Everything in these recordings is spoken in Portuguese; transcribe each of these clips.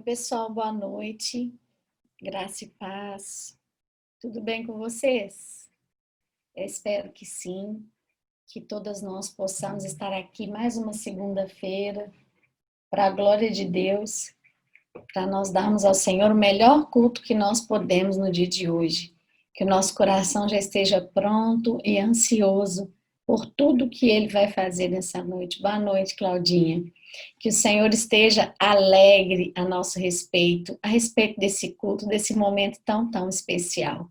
pessoal, boa noite, graça e paz. Tudo bem com vocês? Eu espero que sim, que todas nós possamos estar aqui mais uma segunda-feira, para a glória de Deus, para nós darmos ao Senhor o melhor culto que nós podemos no dia de hoje. Que o nosso coração já esteja pronto e ansioso por tudo que Ele vai fazer nessa noite. Boa noite, Claudinha. Que o Senhor esteja alegre a nosso respeito, a respeito desse culto, desse momento tão especial.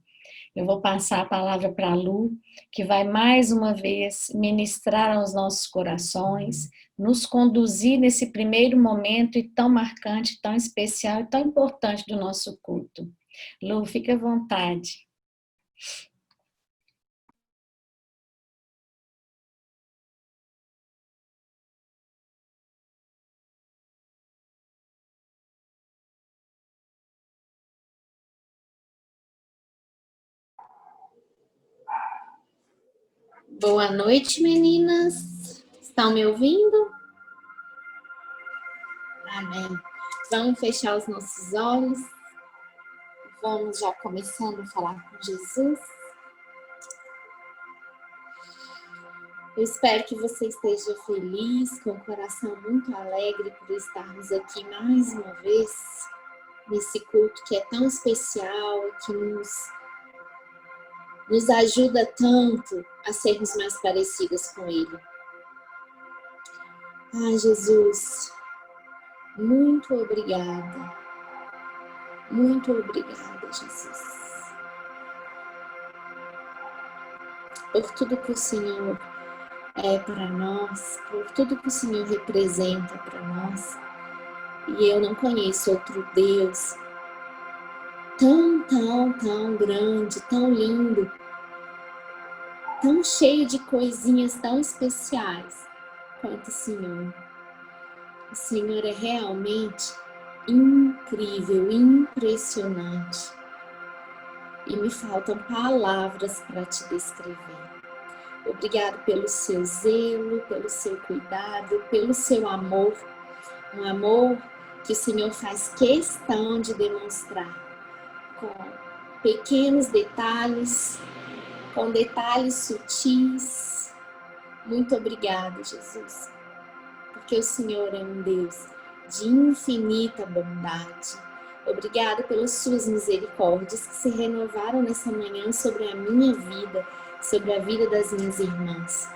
Eu vou passar a palavra para a Lu, que vai mais uma vez ministrar aos nossos corações, nos conduzir nesse primeiro momento e tão marcante, tão especial e tão importante do nosso culto. Lu, fique à vontade. Boa noite, meninas. Estão me ouvindo? Amém. Vamos fechar os nossos olhos. Vamos já começando a falar com Jesus. Eu espero que você esteja feliz, com o coração muito alegre por estarmos aqui mais uma vez, nesse culto que é tão especial, que nos ajuda tanto a sermos mais parecidas com Ele. Ai, Jesus, muito obrigada. Muito obrigada, Jesus, por tudo que o Senhor é para nós, por tudo que o Senhor representa para nós. E eu não conheço outro Deus tão grande, tão lindo, tão cheio de coisinhas tão especiais quanto o Senhor. O Senhor é realmente incrível, impressionante. E me faltam palavras para te descrever. Obrigado pelo seu zelo, pelo seu cuidado, pelo seu amor. Um amor que o Senhor faz questão de demonstrar com pequenos detalhes, com detalhes sutis. Muito obrigado, Jesus, porque o Senhor é um Deus de infinita bondade. Obrigado pelas suas misericórdias que se renovaram nessa manhã sobre a minha vida, sobre a vida das minhas irmãs.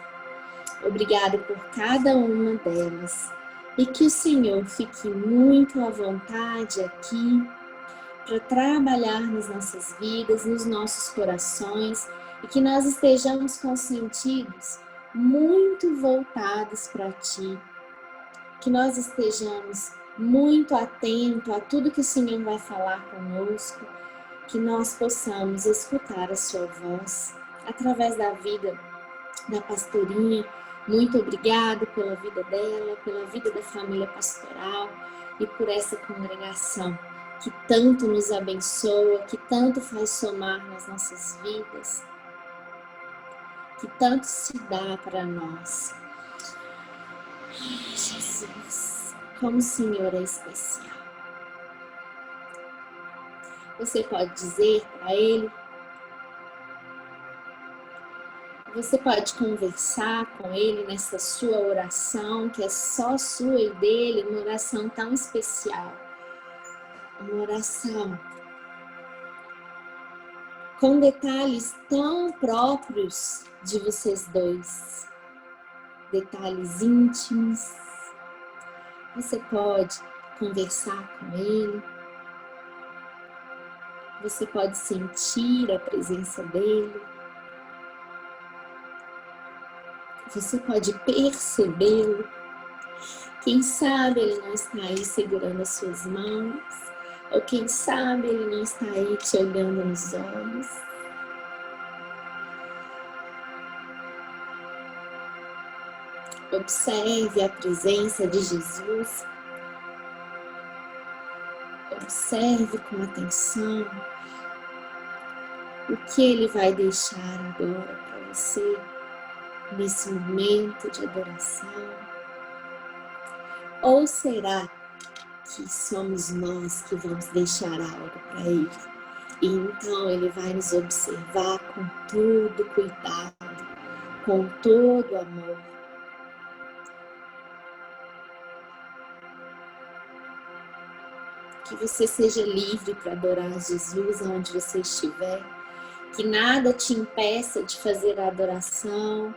Obrigado por cada uma delas. E que o Senhor fique muito à vontade aqui para trabalhar nas nossas vidas, nos nossos corações, e que nós estejamos com os sentidos muito voltados para Ti. Que nós estejamos muito atentos a tudo que o Senhor vai falar conosco, que nós possamos escutar a sua voz através da vida da pastorinha. Muito obrigada pela vida dela, pela vida da família pastoral e por essa congregação que tanto nos abençoa, que tanto faz somar nas nossas vidas, que tanto se dá para nós. Jesus, como o Senhor é especial. Você pode dizer para Ele, você pode conversar com Ele nessa sua oração, que é só sua e dele, uma oração tão especial. Uma oração com detalhes tão próprios de vocês dois. Detalhes íntimos. Você pode conversar com Ele. Você pode sentir a presença dEle. Você pode percebê-lo. Quem sabe Ele não está aí segurando as suas mãos. Ou quem sabe Ele não está aí te olhando nos olhos. Observe a presença de Jesus. Observe com atenção o que Ele vai deixar agora para você nesse momento de adoração. Ou será que somos nós que vamos deixar algo para Ele. E então Ele vai nos observar com todo cuidado, com todo amor. Que você seja livre para adorar Jesus onde você estiver. Que nada te impeça de fazer a adoração,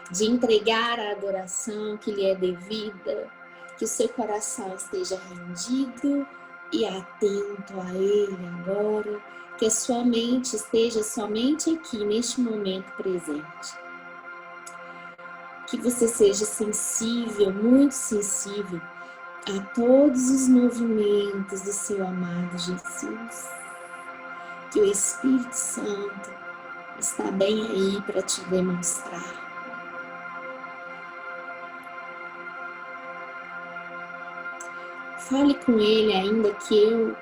de entregar a adoração que lhe é devida. Que o seu coração esteja rendido e atento a Ele agora. Que a sua mente esteja somente aqui, neste momento presente. Que você seja sensível, muito sensível, a todos os movimentos do seu amado Jesus. Que o Espírito Santo está bem aí para te demonstrar. Fale com Ele, ainda que eu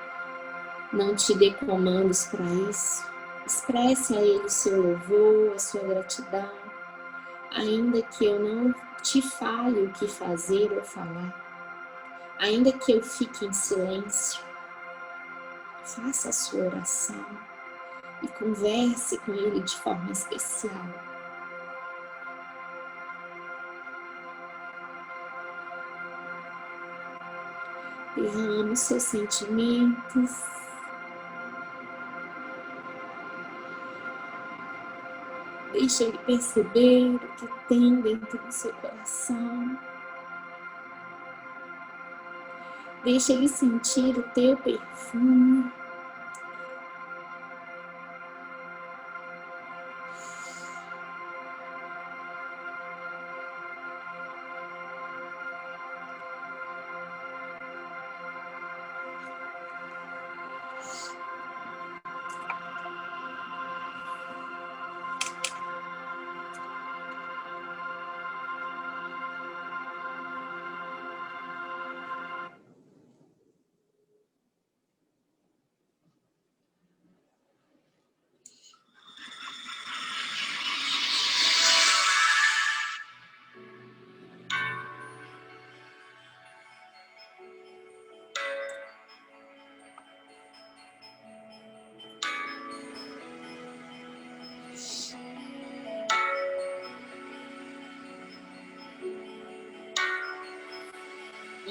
não te dê comandos para isso. Expresse a Ele o seu louvor, a sua gratidão, ainda que eu não te fale o que fazer ou falar. Ainda que eu fique em silêncio, faça a sua oração e converse com Ele de forma especial. Derrame os seus sentimentos. Deixa Ele perceber o que tem dentro do seu coração. Deixa Ele sentir o teu perfume.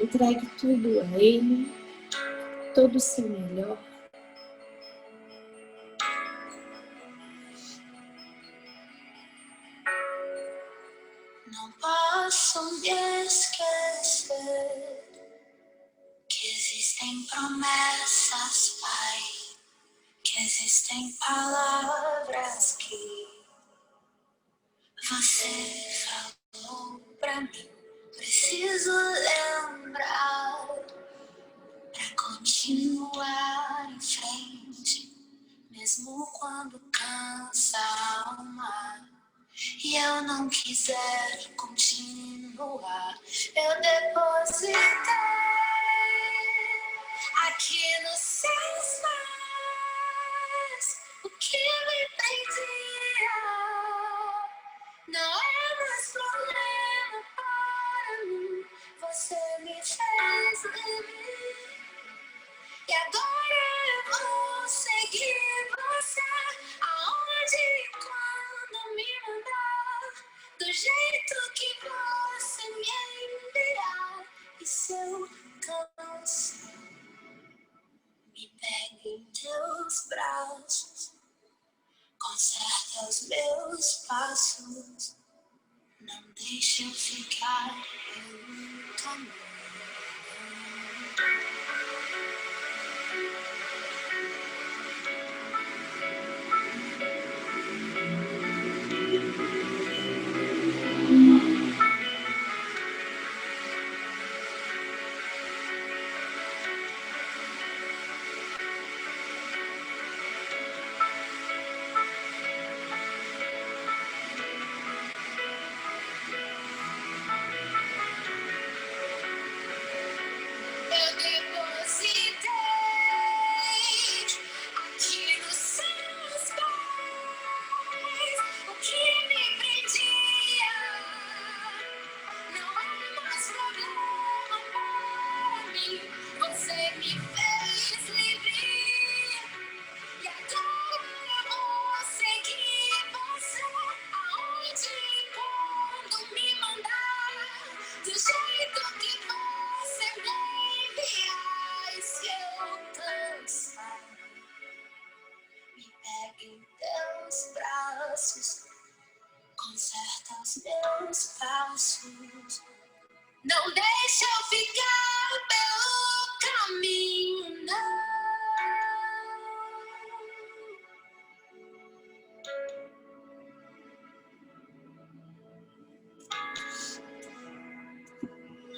Entregue tudo a Ele, todo o seu melhor. Não posso me esquecer que existem promessas, Pai, que existem palavras que você falou pra mim. Preciso lembrar pra continuar em frente, mesmo quando cansa a alma e eu não quiser continuar. Eu depositei aqui nos seus pés o que me prendia. Não é mais problema para mim. Você me fez livre e agora eu vou seguir você aonde e quando me mandar, do jeito que você me enviar. E se eu canso, me pega em teus braços, conserta os meus passos, não deixa eu ficar pelo caminho. teus passos. Não deixa eu ficar pelo caminho, não.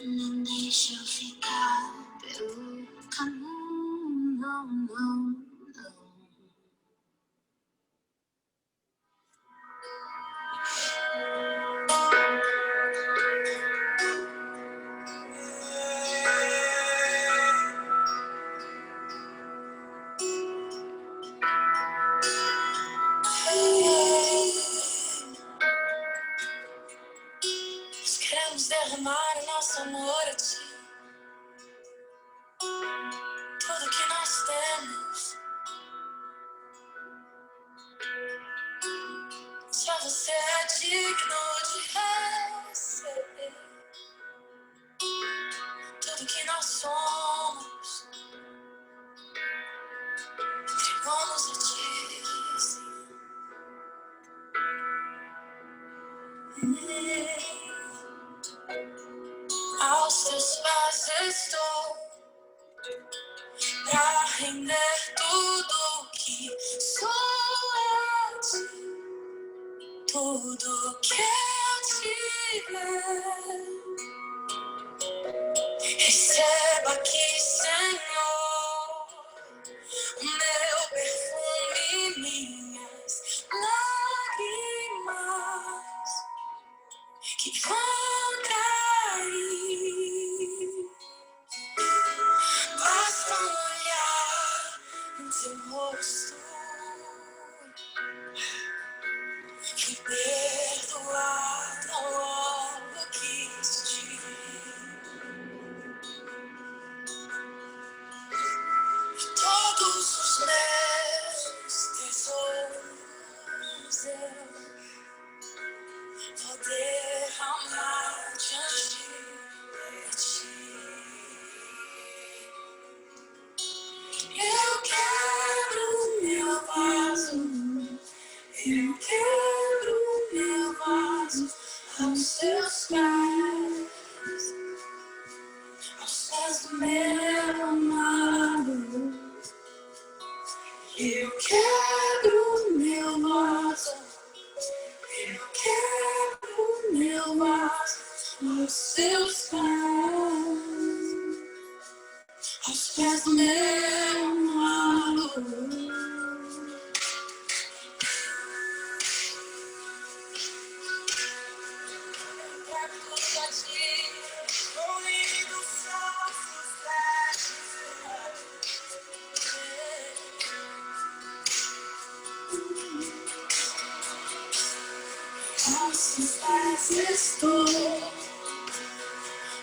Não deixa eu ficar pelo caminho, não, não, não. Nós queremos derramar o nosso amor a ti. Tudo que nós temos, só você é digno de receber. Tudo que nós somos, entregamos a ti, aos teus pés estou, pra render tudo que sou a ti. Tudo que eu tiver, receba aqui, Senhor, o meu perfume, minhas lágrimas que vão cair. Basta olhar no teu rosto e perdoar tão logo quis te. Todos os meus tesouros eu vou derramar diante de ti. Eu quero meu vaso, eu quero meu vaso aos teus pés, aos pés do meu amado. Eu quero meu vaso, eu quero meu vaso aos teus pés, aos pés do meu amado. Aos teus pés estou,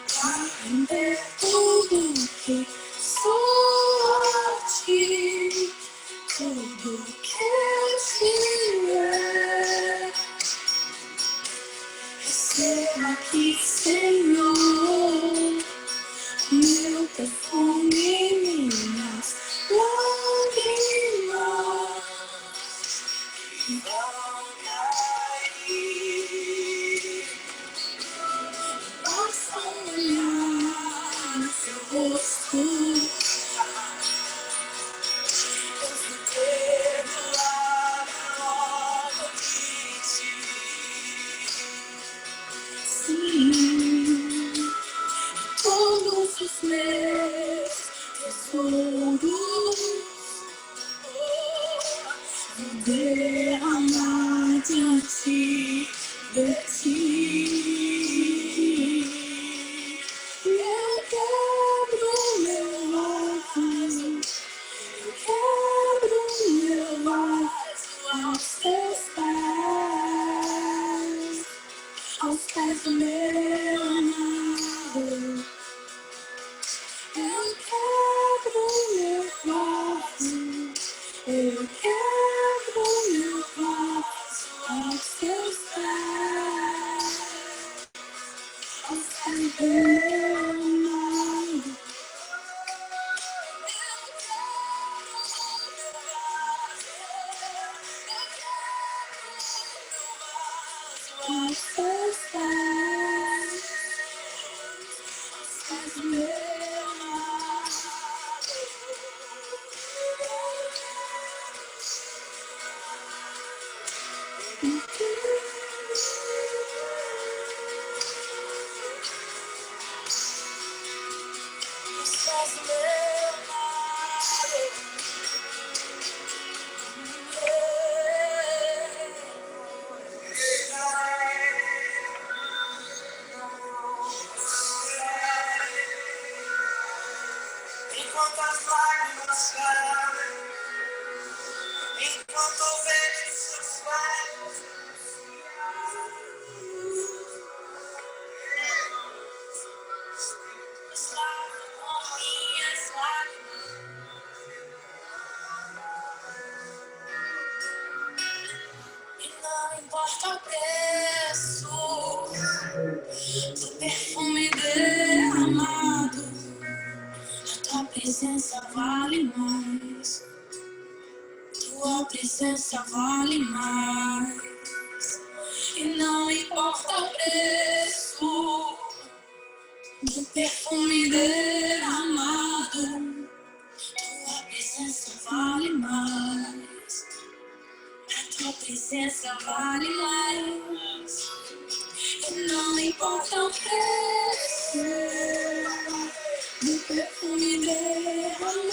pra render tudo que sou a ti. Tudo que eu tiver, receba aqui, Senhor, meu perfume, minhas lágrimas que vão cair. Basta olhar no seu rosto, eu vou perdoar logo que te. Sim, todos os meus tesouros vou derramar diante de ti. Eu quero meu vaso, eu quero meu vaso aos teus pés, aos pés do meu amado. Eu quero meu vaso. Enquanto as lágrimas caem, enquanto houver seus pais, lavo com minhas lágrimas. E não importa o preço do perfume derramado, a tua presença vale mais. Tua presença vale mais. E não importa o preço do perfume derramado, tua presença vale mais. A tua presença vale mais. E não importa o preço do perfume derramado,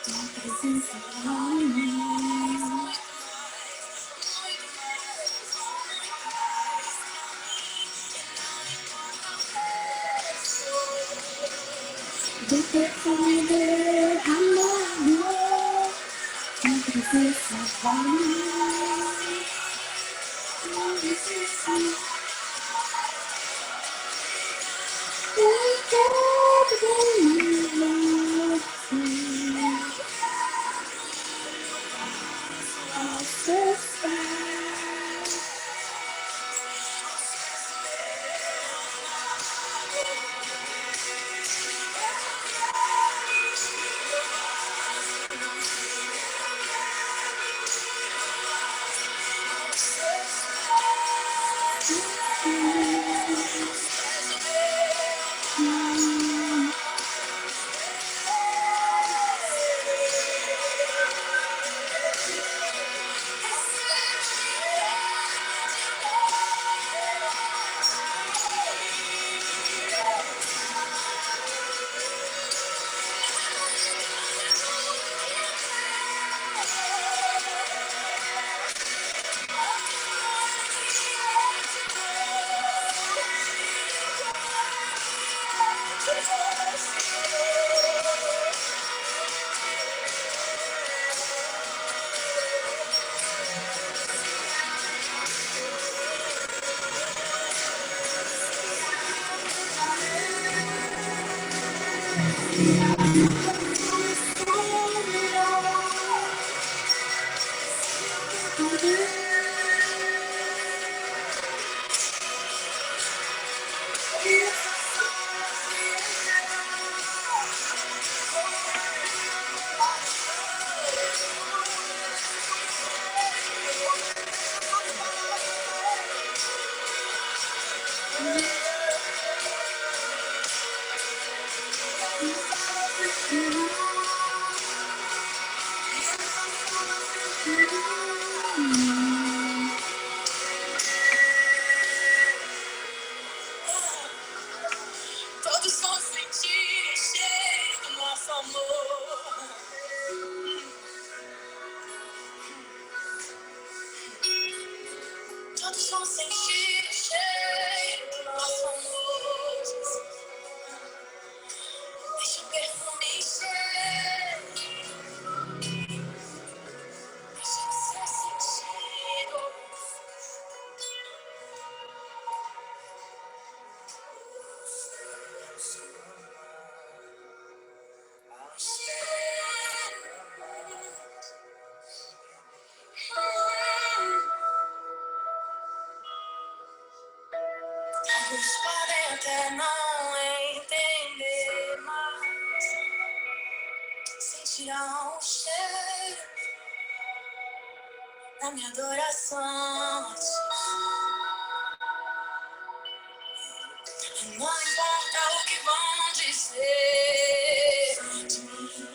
tua presença vale mais. Do perfume derramado, tua presença vale mais. Tua presença eu quero ver aos teus pés. Todos vão sentir o cheiro do nosso amor. Todos vão sentir o cheiro do nosso amor. Deixa o perfume encher. Deixa o ser sentido. Alguns podem até não entender, mas sentirão o cheiro da minha adoração a ti. Não importa o que vão dizer de mim,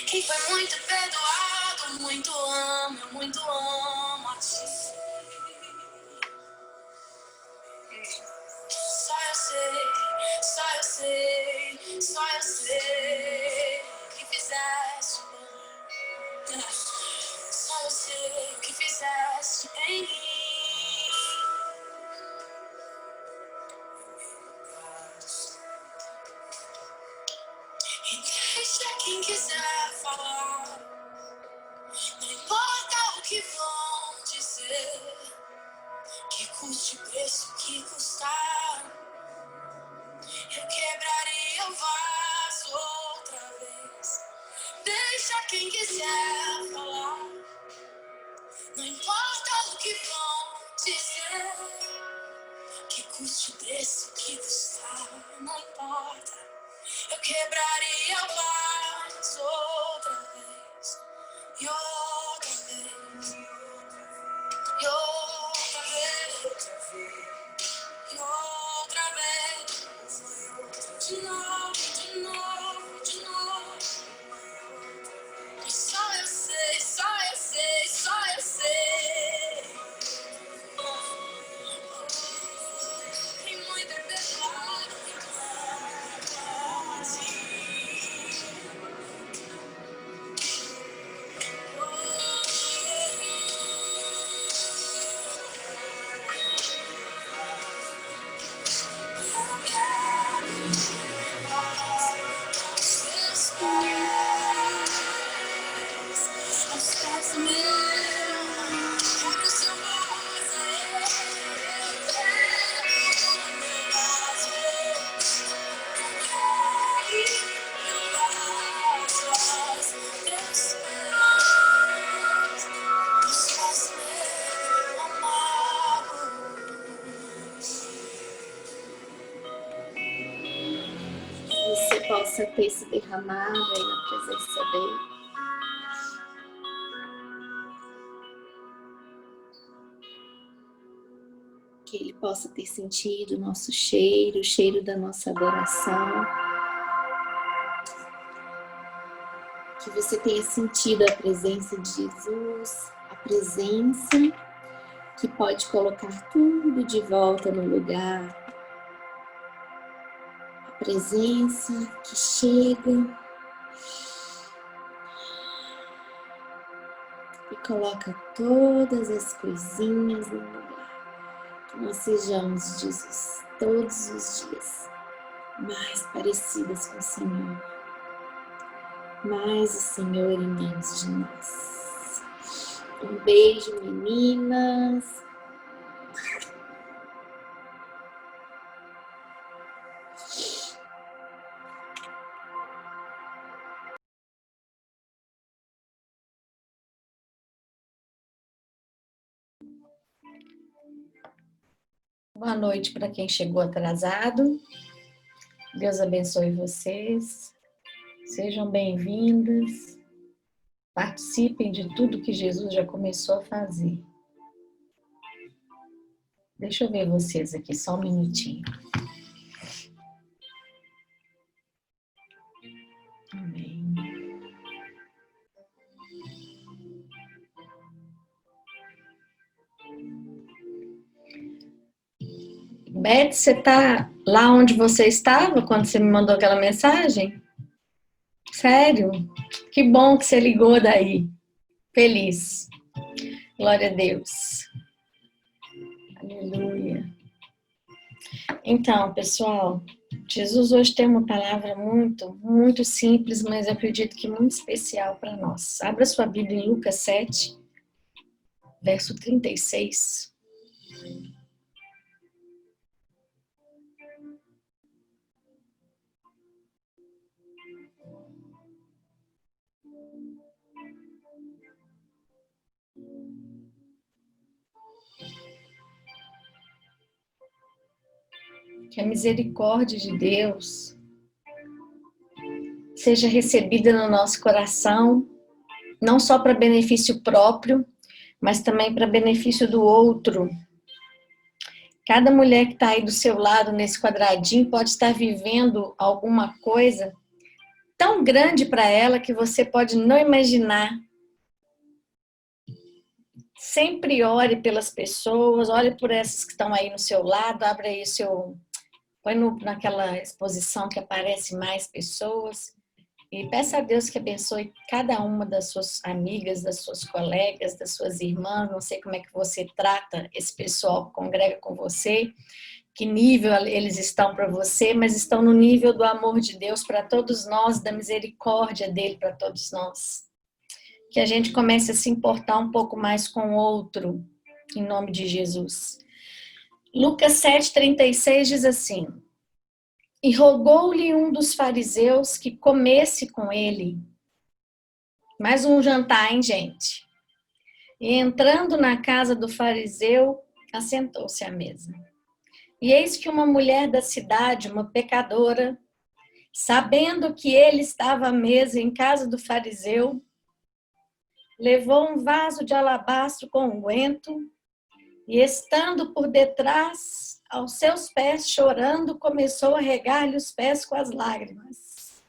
que foi muito perdoado, muito amo, eu muito amo a ti. Só eu sei você que fizeste por mim. Só eu sei o que fizeste em mim. E deixa quem quiser falar. Não importa o que vão dizer, que custe o preço que custar. Eu quebraria o vaso outra vez. Deixa quem quiser falar. Não importa o que vão dizer, que custe o preço que custar. Não importa. Eu quebraria o vaso outra vez. E outra vez. E outra vez. E outra vez. De novo, de novo, de novo. E só eu sei, só eu sei, só eu sei. Tem muito pesado assim. Você possa ter se derramado aí na presença dele. Que ele possa ter sentido o nosso cheiro, o cheiro da nossa adoração. Que você tenha sentido a presença de Jesus, a presença que pode colocar tudo de volta no lugar. A presença que chega e coloca todas as coisinhas no lugar. Que nós sejamos, Jesus, todos os dias mais parecidas com o Senhor. Mais o Senhor em menos de nós. Um beijo, meninas. Boa noite para quem chegou atrasado. Deus abençoe vocês. Sejam bem-vindas. Participem de tudo que Jesus já começou a fazer. Deixa eu ver vocês aqui, só um minutinho. Amém. Beth, você está lá onde você estava quando você me mandou aquela mensagem? Sério? Que bom que você ligou daí. Feliz. Glória a Deus. Aleluia. Então, pessoal, Jesus hoje tem uma palavra muito simples, mas eu acredito que muito especial para nós. Abra sua Bíblia em Lucas 7, verso 36. Que a misericórdia de Deus seja recebida no nosso coração, não só para benefício próprio, mas também para benefício do outro. Cada mulher que está aí do seu lado, nesse quadradinho, pode estar vivendo alguma coisa tão grande para ela que você pode não imaginar. Sempre ore pelas pessoas, ore por essas que estão aí no seu lado, abra aí Põe naquela exposição que aparece mais pessoas. E peça a Deus que abençoe cada uma das suas amigas, das suas colegas, das suas irmãs. Não sei como é que você trata esse pessoal que congrega com você, que nível eles estão para você, mas estão no nível do amor de Deus para todos nós, da misericórdia dele para todos nós. Que a gente comece a se importar um pouco mais com o outro, em nome de Jesus. Lucas 7,36 diz assim: e rogou-lhe um dos fariseus que comesse com ele. Mais um jantar, hein, gente? E entrando na casa do fariseu, assentou-se à mesa. E eis que uma mulher da cidade, uma pecadora, sabendo que ele estava à mesa em casa do fariseu, levou um vaso de alabastro com unguento e, estando por detrás, aos seus pés, chorando, começou a regar-lhe os pés com as lágrimas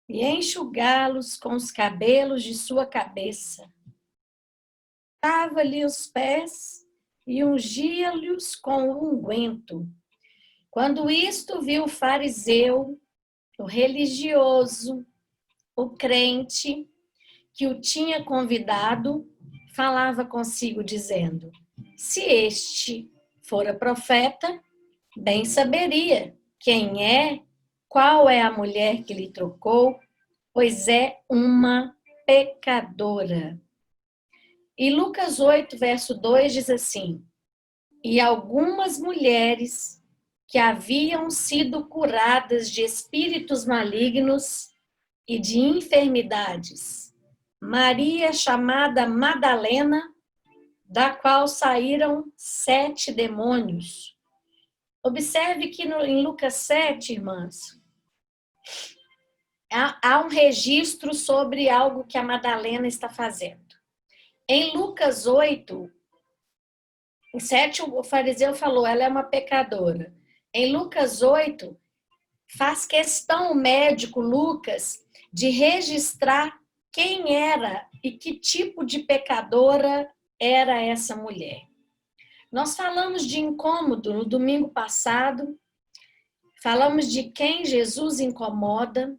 e enxugá-los com os cabelos de sua cabeça. Lavava-lhe os pés e ungia-lhes com o unguento. Quando isto viu o fariseu, o religioso, o crente, que o tinha convidado, falava consigo dizendo: se este fora profeta, bem saberia quem é, qual é a mulher que lhe trocou, pois é uma pecadora. E Lucas 8, verso 2 diz assim: e algumas mulheres que haviam sido curadas de espíritos malignos e de enfermidades, Maria, chamada Madalena, da qual saíram 7 demônios. Observe que em Lucas 7, irmãs, há um registro sobre algo que a Madalena está fazendo. Em Lucas 8, em 7, o fariseu falou, ela é uma pecadora. Em Lucas 8, faz questão o médico Lucas de registrar quem era e que tipo de pecadora era essa mulher. Nós falamos de incômodo no domingo passado, falamos de quem Jesus incomoda,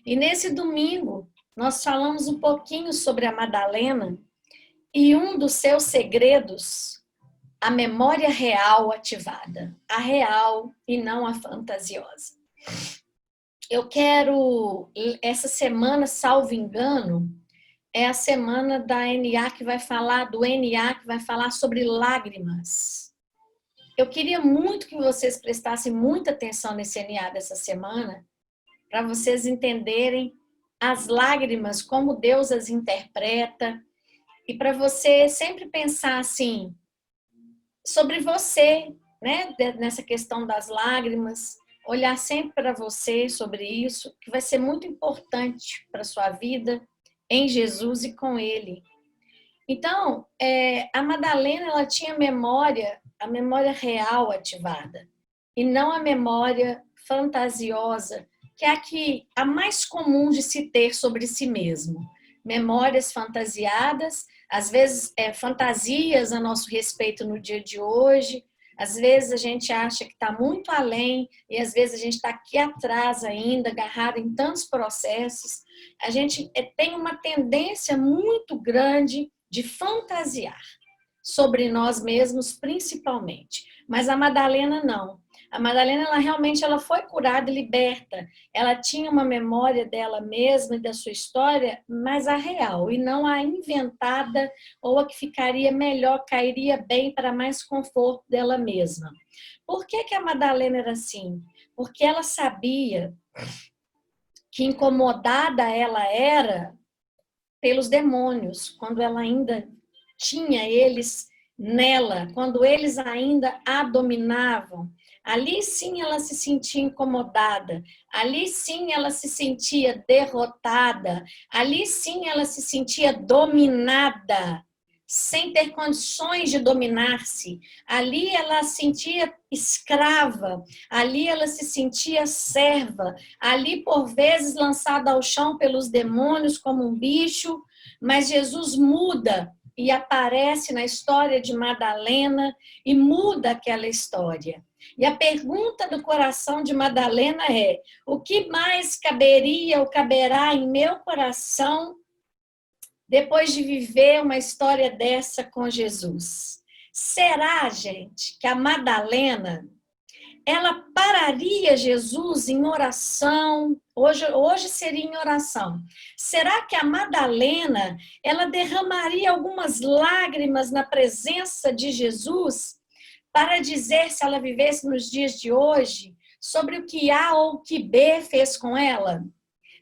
e nesse domingo nós falamos um pouquinho sobre a Madalena e um dos seus segredos, a memória real ativada, a real e não a fantasiosa. Eu quero, essa semana, salvo engano, é a semana da NA que vai falar, do NA que vai falar sobre lágrimas. Eu queria muito que vocês prestassem muita atenção nesse NA dessa semana, para vocês entenderem as lágrimas, como Deus as interpreta, e para você sempre pensar assim, sobre você, né, nessa questão das lágrimas, olhar sempre para você sobre isso, que vai ser muito importante para a sua vida, em Jesus e com Ele. Então, a Madalena, ela tinha a memória real ativada, e não a memória fantasiosa, que é a mais comum de se ter sobre si mesmo. Memórias fantasiadas, às vezes fantasias a nosso respeito no dia de hoje, às vezes a gente acha que está muito além e às vezes a gente está aqui atrás ainda, agarrado em tantos processos. A gente tem uma tendência muito grande de fantasiar sobre nós mesmos, principalmente. Mas a Madalena não. A Madalena, ela foi curada e liberta. Ela tinha uma memória dela mesma e da sua história, mas a real, e não a inventada ou a que ficaria melhor, cairia bem para mais conforto dela mesma. Por que a Madalena era assim? Porque ela sabia que incomodada ela era pelos demônios, quando ela ainda tinha eles nela, quando eles ainda a dominavam. Ali sim ela se sentia incomodada, ali sim ela se sentia derrotada, ali sim ela se sentia dominada, sem ter condições de dominar-se. Ali ela se sentia escrava, ali ela se sentia serva, ali por vezes lançada ao chão pelos demônios como um bicho, mas Jesus muda e aparece na história de Madalena e muda aquela história. E a pergunta do coração de Madalena é: o que mais caberia ou caberá em meu coração depois de viver uma história dessa com Jesus? Será, gente, que a Madalena, ela pararia Jesus em oração? Hoje seria em oração. Será que a Madalena, ela derramaria algumas lágrimas na presença de Jesus para dizer, se ela vivesse nos dias de hoje, sobre o que A ou o que B fez com ela?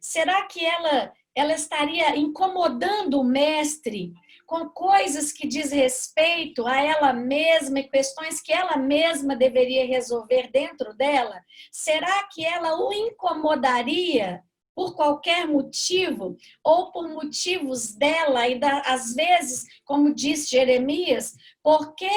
Será que ela estaria incomodando o mestre com coisas que diz respeito a ela mesma e questões que ela mesma deveria resolver dentro dela? Será que ela o incomodaria por qualquer motivo ou por motivos dela? E às vezes, como diz Jeremias, por que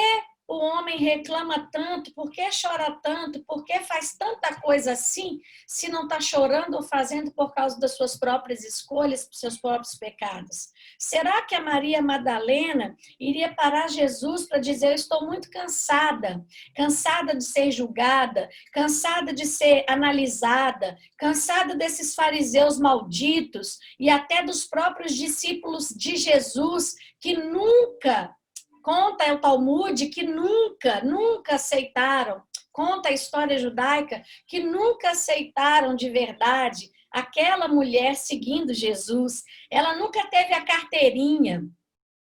o homem reclama tanto? Por que chora tanto? Por que faz tanta coisa assim, se não está chorando ou fazendo por causa das suas próprias escolhas, dos seus próprios pecados? Será que a Maria Madalena iria parar Jesus para dizer: eu estou muito cansada, cansada de ser julgada, cansada de ser analisada, cansada desses fariseus malditos e até dos próprios discípulos de Jesus que nunca... Conta o Talmud que nunca aceitaram, conta a história judaica, que nunca aceitaram de verdade aquela mulher seguindo Jesus. Ela nunca teve a carteirinha,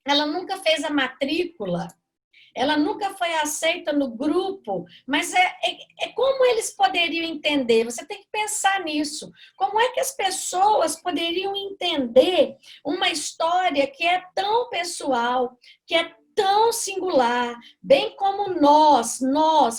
ela nunca fez a matrícula, ela nunca foi aceita no grupo, mas é como eles poderiam entender? Você tem que pensar nisso. Como é que as pessoas poderiam entender uma história que é tão pessoal, que é tão singular, bem como nós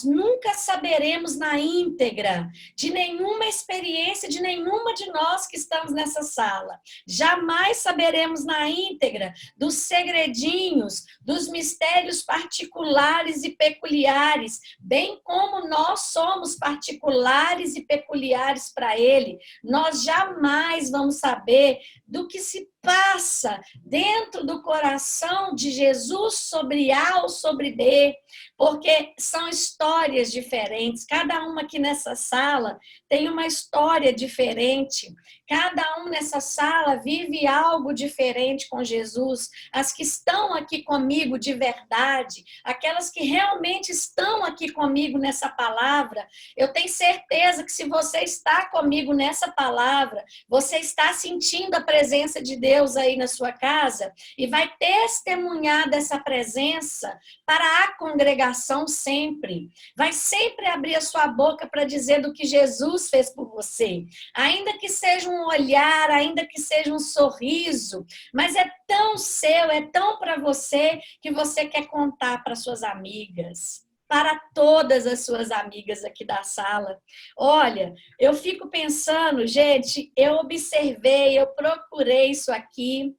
nunca saberemos na íntegra de nenhuma experiência de nenhuma de nós que estamos nessa sala. Jamais saberemos na íntegra dos segredinhos, dos mistérios particulares e peculiares, bem como nós somos particulares e peculiares para Ele. Nós jamais vamos saber do que se passa dentro do coração de Jesus sobre A ou sobre B, porque são histórias diferentes. Cada uma aqui nessa sala tem uma história diferente. Cada um nessa sala vive algo diferente com Jesus. As que estão aqui comigo de verdade, aquelas que realmente estão aqui comigo nessa palavra, eu tenho certeza que se você está comigo nessa palavra, você está sentindo a presença de Deus aí na sua casa e vai testemunhar dessa presença para a congregação sempre. Vai sempre abrir a sua boca para dizer do que Jesus fez por você. Ainda que seja um olhar, ainda que seja um sorriso, mas é tão seu, é tão para você que você quer contar para suas amigas, para todas as suas amigas aqui da sala. Olha, eu fico pensando, gente, eu observei, eu procurei isso aqui,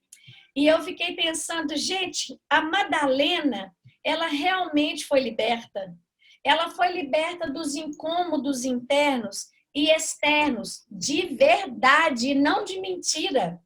e eu fiquei pensando, gente, a Madalena, ela realmente foi liberta. Ela foi liberta dos incômodos internos e externos, de verdade, e não de mentira.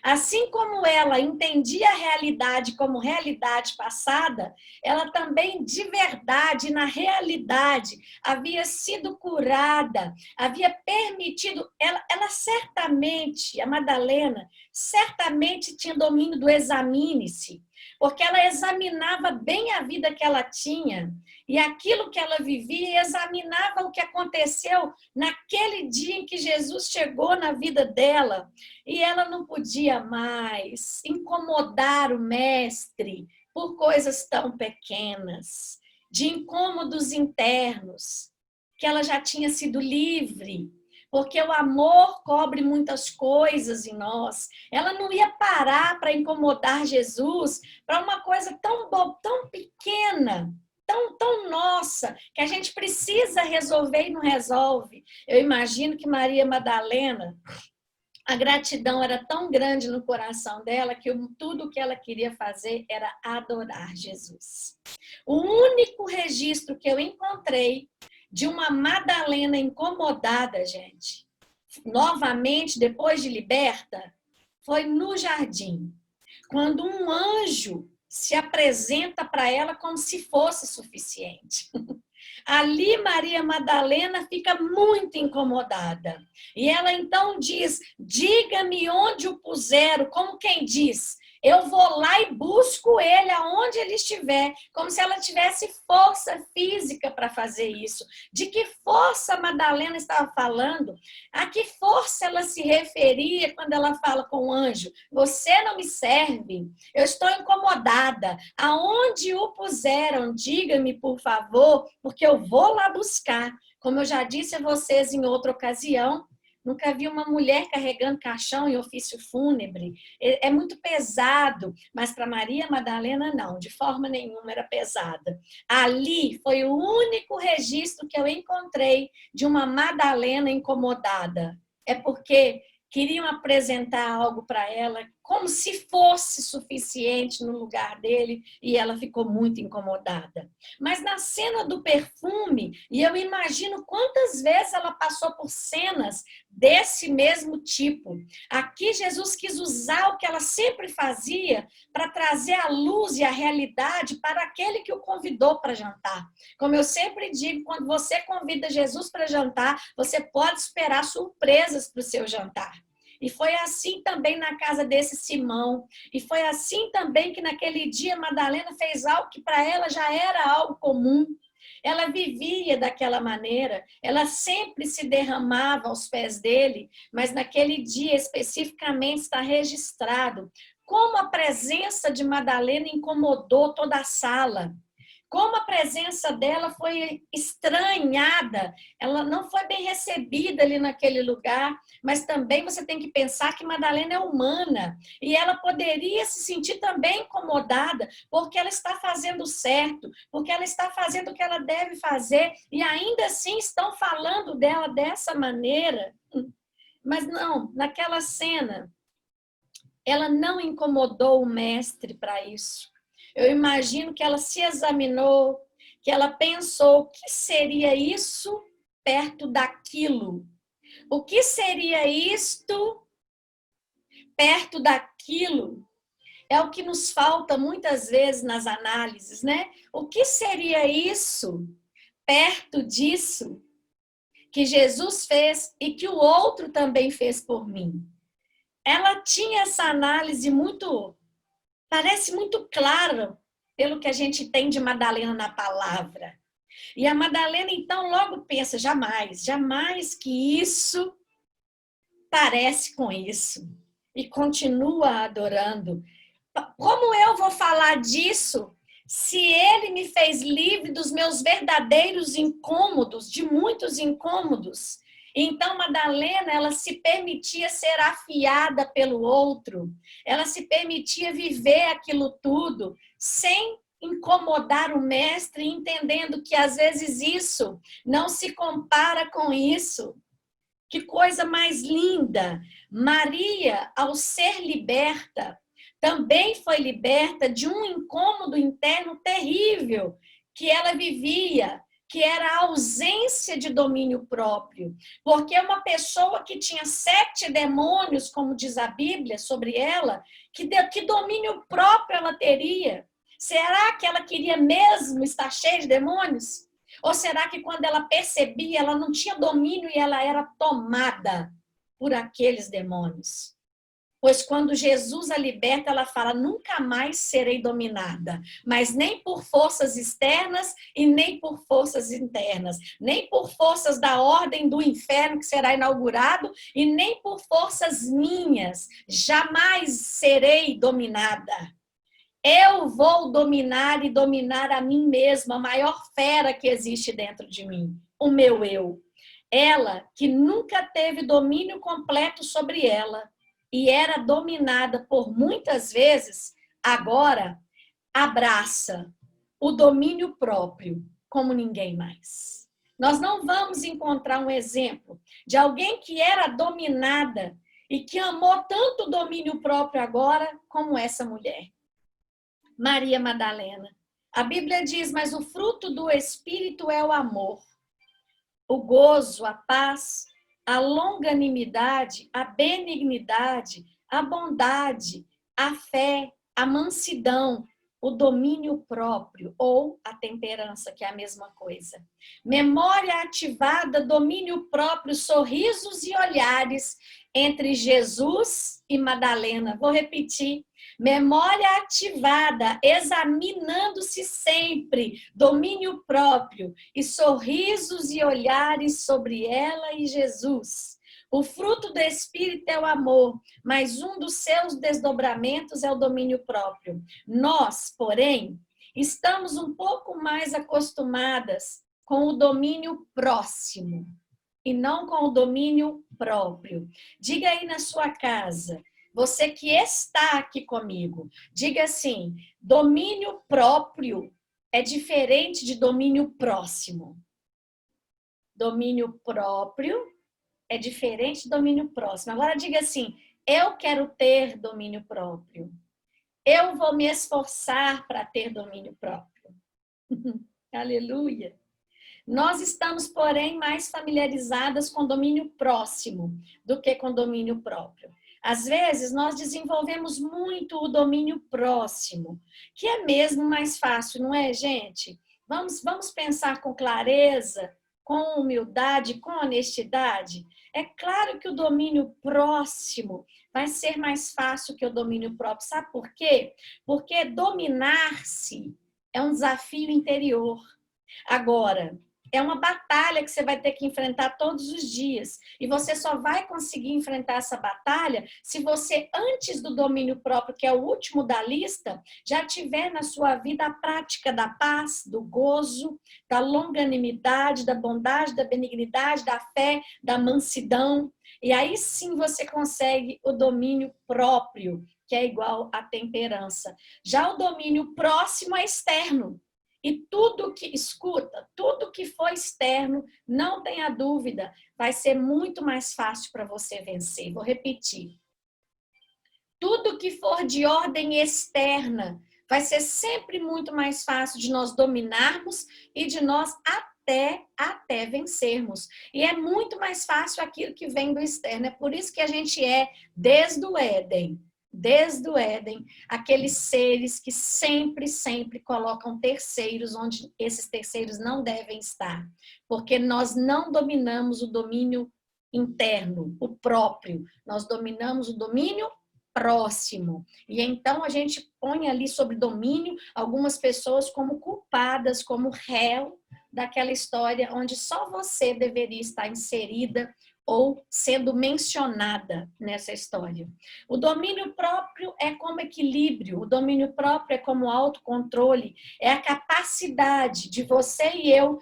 Assim como ela entendia a realidade como realidade passada, ela também, de verdade, na realidade, havia sido curada, havia permitido, ela certamente, a Madalena, certamente tinha domínio do examine-se, porque ela examinava bem a vida que ela tinha e aquilo que ela vivia, e examinava o que aconteceu naquele dia em que Jesus chegou na vida dela. E ela não podia mais incomodar o mestre por coisas tão pequenas, de incômodos internos, que ela já tinha sido livre, porque o amor cobre muitas coisas em nós. Ela não ia parar para incomodar Jesus para uma coisa tão pequena, tão nossa, que a gente precisa resolver e não resolve. Eu imagino que Maria Madalena, a gratidão era tão grande no coração dela que tudo o que ela queria fazer era adorar Jesus. O único registro que eu encontrei de uma Madalena incomodada, gente, novamente, depois de liberta, foi no jardim, quando um anjo se apresenta para ela como se fosse suficiente. Ali Maria Madalena fica muito incomodada. E ela então diz, diga-me onde o puseram, como quem diz, eu vou lá e busco ele aonde ele estiver, como se ela tivesse força física para fazer isso. De que força Madalena estava falando? A que força ela se referia quando ela fala com o anjo? Você não me serve, eu estou incomodada. Aonde o puseram? Diga-me, por favor, porque eu vou lá buscar. Como eu já disse a vocês em outra ocasião, nunca vi uma mulher carregando caixão em ofício fúnebre. É muito pesado, mas para Maria Madalena não, de forma nenhuma era pesada. Ali foi o único registro que eu encontrei de uma Madalena incomodada. É porque queriam apresentar algo para ela como se fosse suficiente no lugar dele e ela ficou muito incomodada. Mas na cena do perfume, e eu imagino quantas vezes ela passou por cenas desse mesmo tipo. Aqui Jesus quis usar o que ela sempre fazia para trazer a luz e a realidade para aquele que o convidou para jantar. Como eu sempre digo, quando você convida Jesus para jantar, você pode esperar surpresas para o seu jantar. E foi assim também na casa desse Simão. E foi assim também que naquele dia Madalena fez algo que para ela já era algo comum. Ela vivia daquela maneira, ela sempre se derramava aos pés dele, mas naquele dia especificamente está registrado como a presença de Madalena incomodou toda a sala. Como a presença dela foi estranhada, ela não foi bem recebida ali naquele lugar, mas também você tem que pensar que Madalena é humana e ela poderia se sentir também incomodada porque ela está fazendo certo, porque ela está fazendo o que ela deve fazer e ainda assim estão falando dela dessa maneira. Mas não, naquela cena, ela não incomodou o mestre para isso. Eu imagino que ela se examinou, que ela pensou o que seria isso perto daquilo. O que seria isto perto daquilo? É o que nos falta muitas vezes nas análises, né? O que seria isso perto disso que Jesus fez e que o outro também fez por mim? Ela tinha essa análise parece muito clara pelo que a gente tem de Madalena na palavra. E a Madalena, então, logo pensa, jamais que isso parece com isso. E continua adorando. Como eu vou falar disso se ele me fez livre dos meus verdadeiros incômodos, de muitos incômodos? Então, Madalena, ela se permitia ser afiada pelo outro, ela se permitia viver aquilo tudo sem incomodar o mestre, entendendo que às vezes isso não se compara com isso. Que coisa mais linda! Maria, ao ser liberta, também foi liberta de um incômodo interno terrível que ela vivia, que era a ausência de domínio próprio. Porque uma pessoa que tinha 7 demônios, como diz a Bíblia sobre ela, que domínio próprio ela teria? Será que ela queria mesmo estar cheia de demônios? Ou será que quando ela percebia, ela não tinha domínio e ela era tomada por aqueles demônios? Pois quando Jesus a liberta, ela fala, nunca mais serei dominada, mas nem por forças externas e nem por forças internas, nem por forças da ordem do inferno que será inaugurado e nem por forças minhas, jamais serei dominada. Eu vou dominar e dominar a mim mesma, a maior fera que existe dentro de mim, o meu eu. Ela que nunca teve domínio completo sobre ela e era dominada por muitas vezes, agora abraça o domínio próprio como ninguém mais. Nós não vamos encontrar um exemplo de alguém que era dominada e que amou tanto o domínio próprio agora como essa mulher. Maria Madalena. A Bíblia diz, mas o fruto do Espírito é o amor, o gozo, a paz, a longanimidade, a benignidade, a bondade, a fé, a mansidão, o domínio próprio ou a temperança, que é a mesma coisa. Memória ativada, domínio próprio, sorrisos e olhares entre Jesus e Madalena. Vou repetir. Memória ativada, examinando-se sempre, domínio próprio e sorrisos e olhares sobre ela e Jesus. O fruto do Espírito é o amor, mas um dos seus desdobramentos é o domínio próprio. Nós, porém, estamos um pouco mais acostumadas com o domínio próximo e não com o domínio próprio. Diga aí na sua casa, você que está aqui comigo, diga assim: domínio próprio é diferente de domínio próximo. Domínio próprio é diferente de domínio próximo. Agora diga assim: eu quero ter domínio próprio. Eu vou me esforçar para ter domínio próprio. Aleluia. Nós estamos, porém, mais familiarizadas com domínio próximo do que com domínio próprio. Às vezes, nós desenvolvemos muito o domínio próximo, que é mesmo mais fácil, não é, gente? Vamos pensar com clareza, com humildade, com honestidade. É claro que o domínio próximo vai ser mais fácil que o domínio próprio. Sabe por quê? Porque dominar-se é um desafio interior. Agora, é uma batalha que você vai ter que enfrentar todos os dias. E você só vai conseguir enfrentar essa batalha se você, antes do domínio próprio, que é o último da lista, já tiver na sua vida a prática da paz, do gozo, da longanimidade, da bondade, da benignidade, da fé, da mansidão. E aí sim você consegue o domínio próprio, que é igual à temperança. Já o domínio próximo é externo. E tudo que escuta, tudo que for externo, não tenha dúvida, vai ser muito mais fácil para você vencer. Vou repetir. Tudo que for de ordem externa, vai ser sempre muito mais fácil de nós dominarmos e de nós até vencermos. E é muito mais fácil aquilo que vem do externo. É por isso que a gente é, desde o Éden, aqueles seres que sempre colocam terceiros onde esses terceiros não devem estar. Porque nós não dominamos o domínio interno, o próprio. Nós dominamos o domínio próximo. E então a gente põe ali sobre domínio algumas pessoas como culpadas, como réu daquela história onde só você deveria estar inserida ou sendo mencionada nessa história. O domínio próprio é como equilíbrio, o domínio próprio é como autocontrole, é a capacidade de você e eu,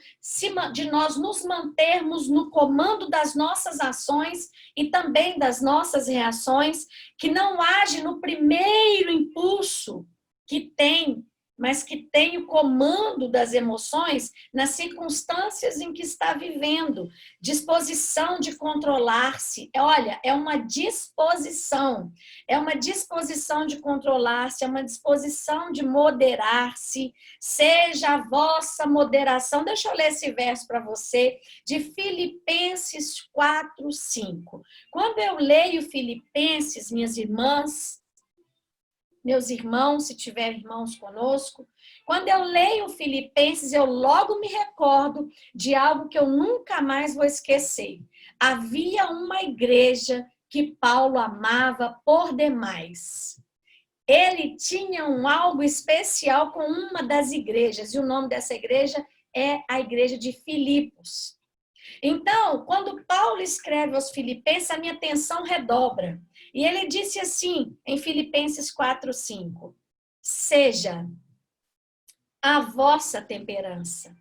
de nós nos mantermos no comando das nossas ações e também das nossas reações, que não age no primeiro impulso que tem, mas que tem o comando das emoções nas circunstâncias em que está vivendo. Disposição de controlar-se. Olha, é uma disposição. É uma disposição de controlar-se, é uma disposição de moderar-se. Seja a vossa moderação. Deixa eu ler esse verso para você, de Filipenses 4:5. Quando eu leio Filipenses, minhas irmãs, meus irmãos, se tiver irmãos conosco, quando eu leio Filipenses, eu logo me recordo de algo que eu nunca mais vou esquecer. Havia uma igreja que Paulo amava por demais. Ele tinha algo especial com uma das igrejas, e o nome dessa igreja é a igreja de Filipos. Então, quando Paulo escreve aos Filipenses, a minha atenção redobra. E ele disse assim, em Filipenses 4:5, seja a vossa temperança,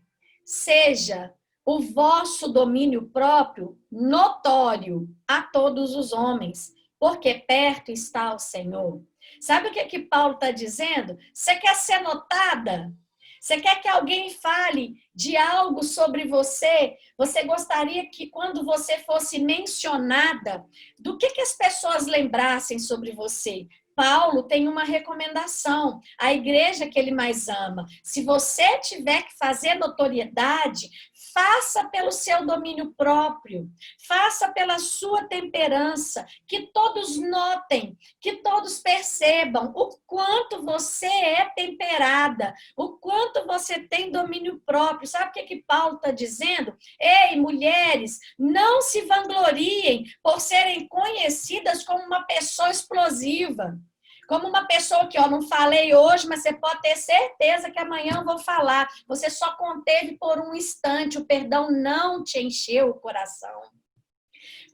seja o vosso domínio próprio notório a todos os homens, porque perto está o Senhor. Sabe o que Paulo está dizendo? Você quer ser notada? Você quer que alguém fale de algo sobre você? Você gostaria que quando você fosse mencionada, do que as pessoas lembrassem sobre você? Paulo tem uma recomendação, a igreja que ele mais ama. Se você tiver que fazer notoriedade, faça pelo seu domínio próprio, faça pela sua temperança, que todos notem, que todos percebam o quanto você é temperada, o quanto você tem domínio próprio. Sabe o que Paulo está dizendo? Ei, mulheres, não se vangloriem por serem conhecidas como uma pessoa explosiva. Como uma pessoa que, não falei hoje, mas você pode ter certeza que amanhã eu vou falar. Você só conteve por um instante, o perdão não te encheu o coração.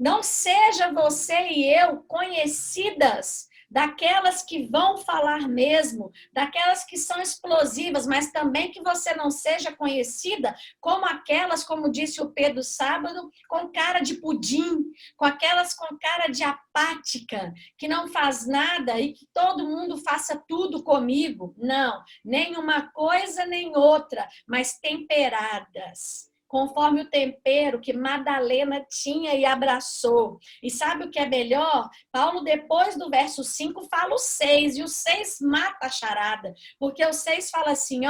Não seja você e eu conhecidas daquelas que vão falar mesmo, daquelas que são explosivas, mas também que você não seja conhecida como aquelas, como disse o Pedro sábado, com cara de pudim, com aquelas com cara de apática, que não faz nada e que todo mundo faça tudo comigo. Não, nem uma coisa nem outra, mas temperadas, conforme o tempero que Madalena tinha e abraçou. E sabe o que é melhor? Paulo, depois do verso 5, fala o 6, e o 6 mata a charada, porque o 6 fala assim,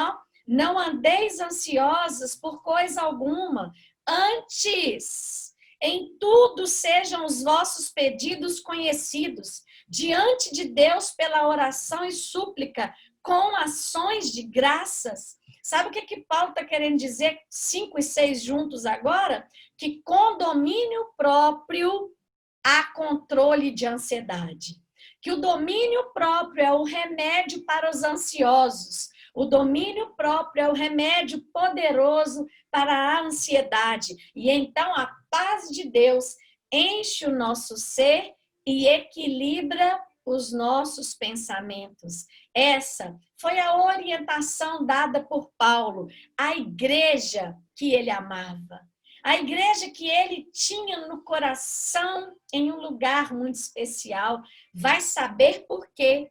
não andeis ansiosas por coisa alguma, antes, em tudo sejam os vossos pedidos conhecidos, diante de Deus pela oração e súplica, com ações de graças. Sabe o que Paulo está querendo dizer, 5 e 6 juntos agora? Que com domínio próprio há controle de ansiedade. Que o domínio próprio é o remédio para os ansiosos. O domínio próprio é o remédio poderoso para a ansiedade. E então a paz de Deus enche o nosso ser e equilibra os nossos pensamentos. Essa foi a orientação dada por Paulo à igreja que ele amava. A igreja que ele tinha no coração em um lugar muito especial. Vai saber por quê.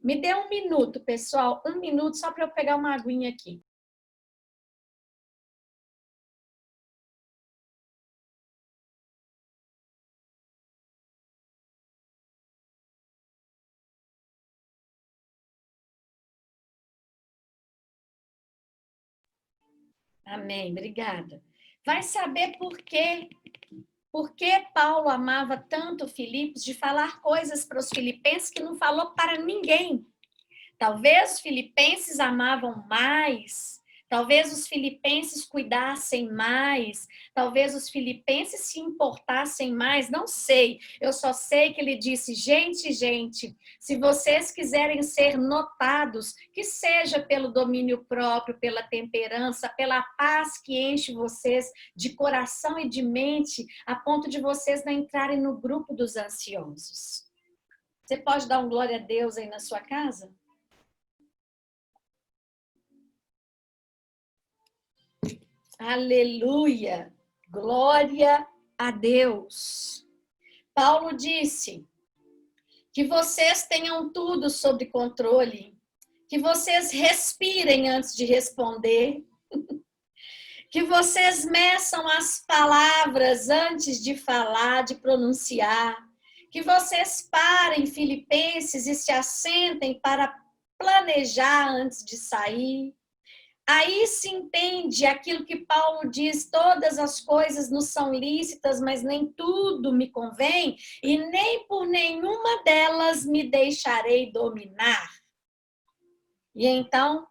Me dê um minuto, pessoal. Um minuto só para eu pegar uma aguinha aqui. Amém, obrigada. Vai saber por quê. Por que Paulo amava tanto Filipos de falar coisas para os filipenses que não falou para ninguém. Talvez os filipenses amavam mais, talvez os filipenses cuidassem mais, talvez os filipenses se importassem mais, não sei. Eu só sei que ele disse, gente, se vocês quiserem ser notados, que seja pelo domínio próprio, pela temperança, pela paz que enche vocês de coração e de mente, a ponto de vocês não entrarem no grupo dos ansiosos. Você pode dar um glória a Deus aí na sua casa? Aleluia! Glória a Deus! Paulo disse que vocês tenham tudo sob controle, que vocês respirem antes de responder, que vocês meçam as palavras antes de falar, de pronunciar, que vocês parem, filipenses, e se assentem para planejar antes de sair. Aí se entende aquilo que Paulo diz, todas as coisas nos são lícitas, mas nem tudo me convém, e nem por nenhuma delas me deixarei dominar. E então,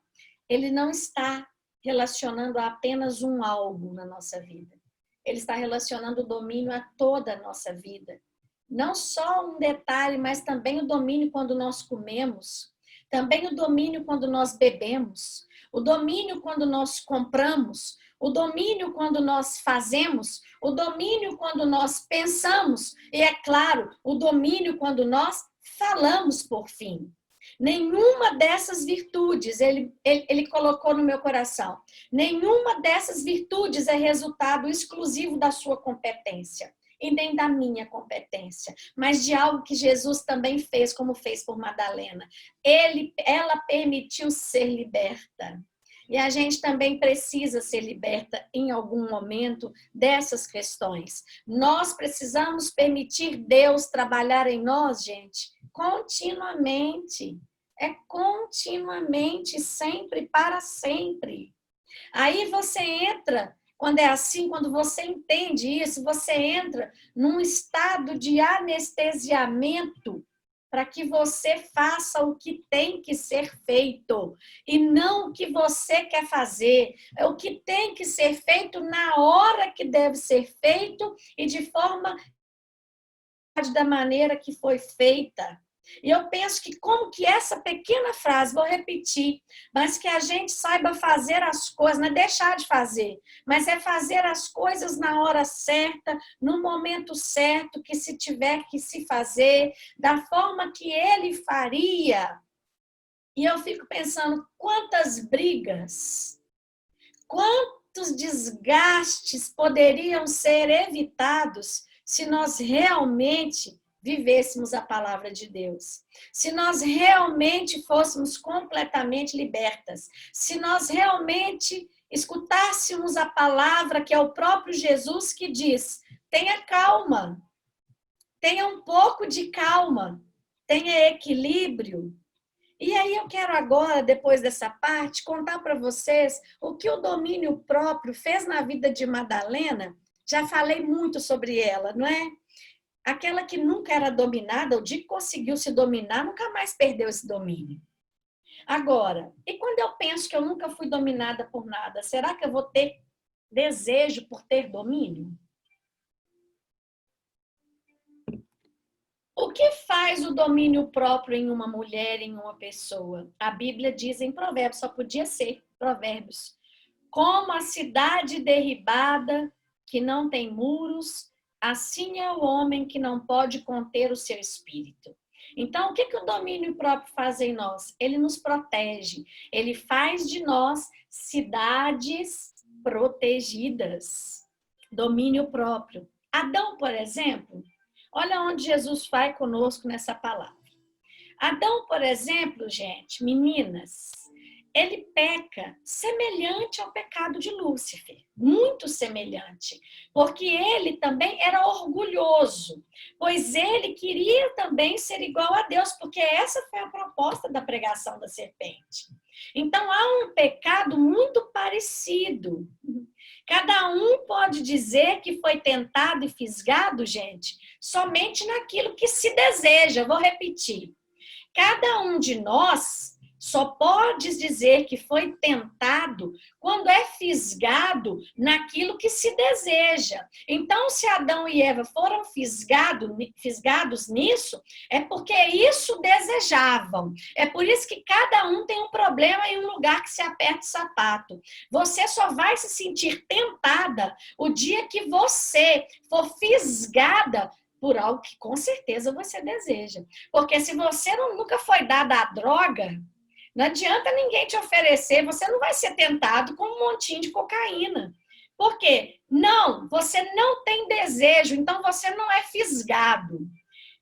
ele não está relacionando a apenas um algo na nossa vida. Ele está relacionando o domínio a toda a nossa vida. Não só um detalhe, mas também o domínio quando nós comemos, também o domínio quando nós bebemos, o domínio quando nós compramos, o domínio quando nós fazemos, o domínio quando nós pensamos e, é claro, o domínio quando nós falamos por fim. Nenhuma dessas virtudes ele colocou no meu coração. Nenhuma dessas virtudes é resultado exclusivo da sua competência e nem da minha competência, mas de algo que Jesus também fez, como fez por Madalena. Ela permitiu ser liberta. E a gente também precisa ser liberta em algum momento dessas questões. Nós precisamos permitir Deus trabalhar em nós, gente, continuamente. É continuamente, sempre, para sempre. Aí você entra Quando é assim, quando você entende isso, você entra num estado de anestesiamento para que você faça o que tem que ser feito e não o que você quer fazer. É o que tem que ser feito na hora que deve ser feito e de forma da maneira que foi feita. E eu penso que como que essa pequena frase, vou repetir, mas que a gente saiba fazer as coisas, não é deixar de fazer, mas é fazer as coisas na hora certa, no momento certo, que se tiver que se fazer, da forma que ele faria. E eu fico pensando, quantas brigas, quantos desgastes poderiam ser evitados se nós realmente vivêssemos a palavra de Deus. Se nós realmente fôssemos completamente libertas. Se nós realmente escutássemos a palavra que é o próprio Jesus que diz: tenha calma, tenha um pouco de calma, tenha equilíbrio. E aí eu quero agora, depois dessa parte, contar para vocês o que o domínio próprio fez na vida de Madalena. Já falei muito sobre ela, não é? Aquela que nunca era dominada, o dia que conseguiu se dominar, nunca mais perdeu esse domínio. Agora, e quando eu penso que eu nunca fui dominada por nada, será que eu vou ter desejo por ter domínio? O que faz o domínio próprio em uma mulher, em uma pessoa? A Bíblia diz em Provérbios, só podia ser Provérbios. Como a cidade derribada, que não tem muros, assim é o homem que não pode conter o seu espírito. Então, o que o domínio próprio faz em nós? Ele nos protege. Ele faz de nós cidades protegidas. Domínio próprio. Adão, por exemplo, olha onde Jesus vai conosco nessa palavra. Adão, por exemplo, gente, meninas, ele peca semelhante ao pecado de Lúcifer, muito semelhante, porque ele também era orgulhoso, pois ele queria também ser igual a Deus, porque essa foi a proposta da pregação da serpente. Então, há um pecado muito parecido. Cada um pode dizer que foi tentado e fisgado, gente, somente naquilo que se deseja. Vou repetir. Cada um de nós só pode dizer que foi tentado quando é fisgado naquilo que se deseja. Então, se Adão e Eva foram fisgados nisso, é porque isso desejavam. É por isso que cada um tem um problema em um lugar que se aperta o sapato. Você só vai se sentir tentada o dia que você for fisgada por algo que com certeza você deseja. Porque se você nunca foi dada a droga, não adianta ninguém te oferecer, você não vai ser tentado com um montinho de cocaína. Por quê? Não, você não tem desejo, então você não é fisgado.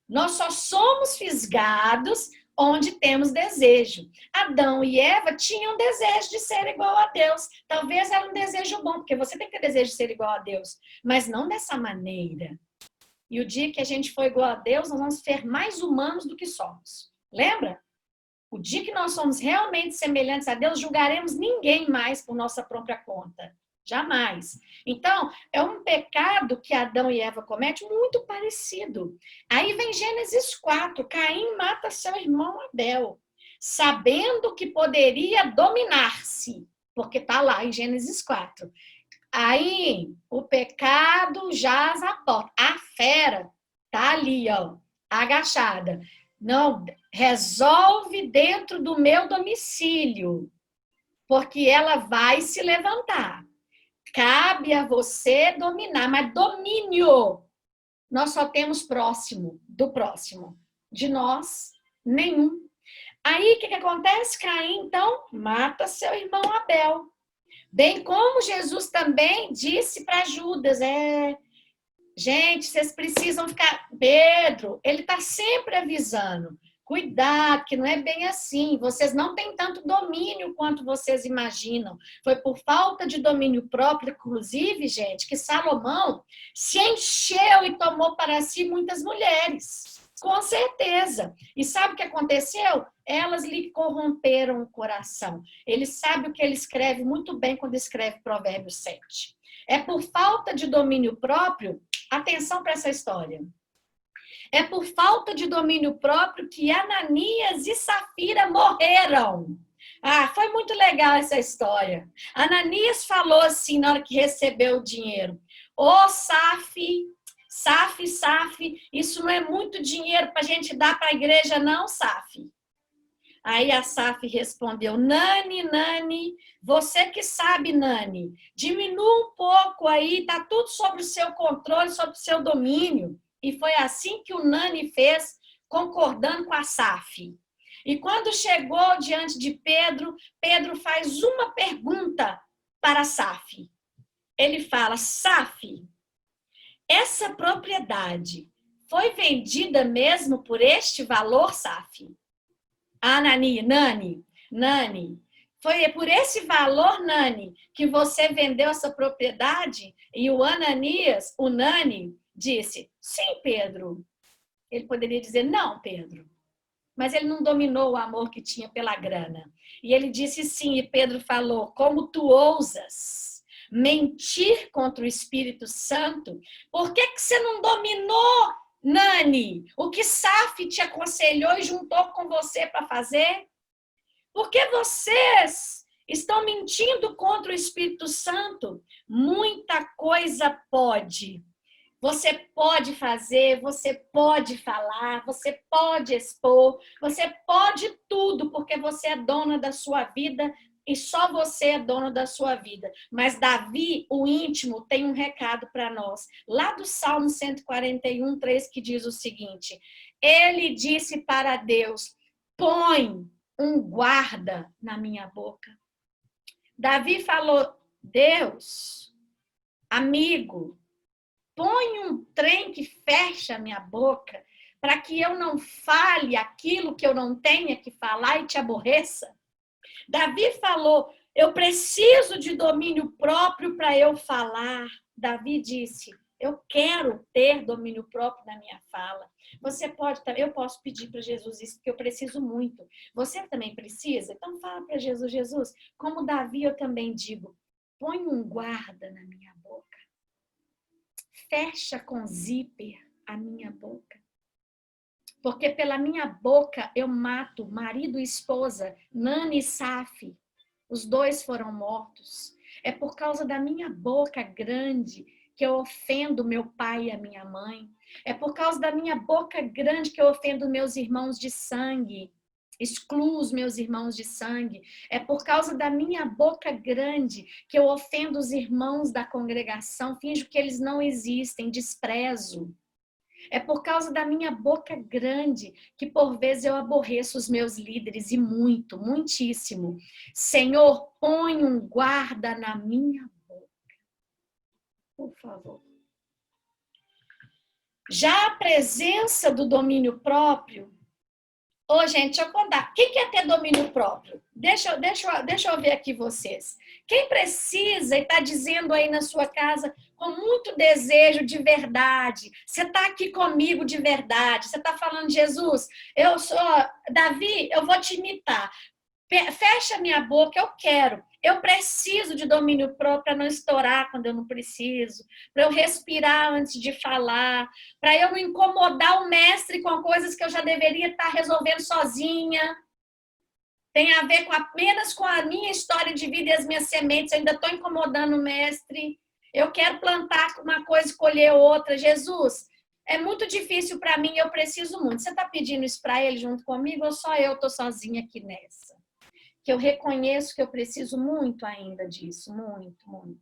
Nós só somos fisgados onde temos desejo. Adão e Eva tinham desejo de ser igual a Deus. Talvez era um desejo bom, porque você tem que ter desejo de ser igual a Deus, mas não dessa maneira. E o dia que a gente for igual a Deus, nós vamos ser mais humanos do que somos. Lembra? O dia que nós somos realmente semelhantes a Deus, julgaremos ninguém mais por nossa própria conta. Jamais. Então, é um pecado que Adão e Eva cometem muito parecido. Aí vem Gênesis 4. Caim mata seu irmão Abel, sabendo que poderia dominar-se. Porque está lá em Gênesis 4. Aí, o pecado jaz à porta. A fera tá ali, ó, agachada. Não, resolve dentro do meu domicílio, porque ela vai se levantar. Cabe a você dominar, mas domínio nós só temos próximo, do próximo. De nós, nenhum. Aí, o que acontece? Caim, então, mata seu irmão Abel. Bem como Jesus também disse para Judas, gente, vocês precisam ficar... Pedro, ele está sempre avisando, cuidado, que não é bem assim, vocês não têm tanto domínio quanto vocês imaginam. Foi por falta de domínio próprio, inclusive, gente, que Salomão se encheu e tomou para si muitas mulheres. Com certeza. E sabe o que aconteceu? Elas lhe corromperam o coração. Ele sabe o que ele escreve muito bem quando escreve Provérbios 7. É por falta de domínio próprio, atenção para essa história. É por falta de domínio próprio que Ananias e Safira morreram. Ah, foi muito legal essa história. Ananias falou assim na hora que recebeu o dinheiro: Ô, Saf, isso não é muito dinheiro para a gente dar para a igreja, não, Saf. Aí a Saf respondeu: Nani, você que sabe, Nani, diminua um pouco aí, tá tudo sob o seu controle, sob o seu domínio. E foi assim que o Nani fez, concordando com a Saf. E quando chegou diante de Pedro, Pedro faz uma pergunta para Saf. Ele fala: Saf, essa propriedade foi vendida mesmo por este valor, Saf? Ah, Nani, foi por esse valor, Nani, que você vendeu essa propriedade? E o Ananias, o Nani, disse: sim, Pedro. Ele poderia dizer: não, Pedro. Mas ele não dominou o amor que tinha pela grana. E ele disse sim, e Pedro falou: como tu ousas mentir contra o Espírito Santo? Por que você não dominou, Nani, o que Saf te aconselhou e juntou com você para fazer? Por que vocês estão mentindo contra o Espírito Santo? Muita coisa pode. Você pode fazer, você pode falar, você pode expor, você pode tudo, porque você é dona da sua vida e só você é dono da sua vida. Mas Davi, o íntimo, tem um recado para nós. Lá do Salmo 141, 3, que diz o seguinte: ele disse para Deus: põe um guarda na minha boca. Davi falou: Deus, amigo, põe um trem que fecha a minha boca para que eu não fale aquilo que eu não tenha que falar e te aborreça. Davi falou: eu preciso de domínio próprio para eu falar. Davi disse: eu quero ter domínio próprio na minha fala. Você pode, eu posso pedir para Jesus isso, porque eu preciso muito. Você também precisa? Então fala para Jesus: Jesus, como Davi eu também digo, põe um guarda na minha boca. Fecha com zíper a minha boca. Porque pela minha boca eu mato marido e esposa, Nani e Saf. Os dois foram mortos. É por causa da minha boca grande que eu ofendo meu pai e a minha mãe. É por causa da minha boca grande que eu ofendo meus irmãos de sangue. Excluo os meus irmãos de sangue. É por causa da minha boca grande que eu ofendo os irmãos da congregação, finjo que eles não existem, desprezo. É por causa da minha boca grande que por vezes eu aborreço os meus líderes, e muito, muitíssimo. Senhor, põe um guarda na minha boca. Por favor. Já a presença do domínio próprio. Ô, gente, deixa eu contar. Quem quer ter domínio próprio? Deixa eu ver aqui vocês. Quem precisa e está dizendo aí na sua casa com muito desejo de verdade, você está aqui comigo de verdade, você está falando: Jesus, eu sou Davi, eu vou te imitar. Fecha minha boca, eu quero. Eu preciso de domínio próprio para não estourar quando eu não preciso, para eu respirar antes de falar, para eu não incomodar o mestre com coisas que eu já deveria estar resolvendo sozinha. Tem a ver apenas com a minha história de vida e as minhas sementes. Eu ainda estou incomodando o mestre. Eu quero plantar uma coisa e colher outra. Jesus, é muito difícil para mim, eu preciso muito. Você está pedindo isso para ele junto comigo ou só eu estou sozinha aqui nessa? Que eu reconheço que eu preciso muito ainda disso, muito, muito.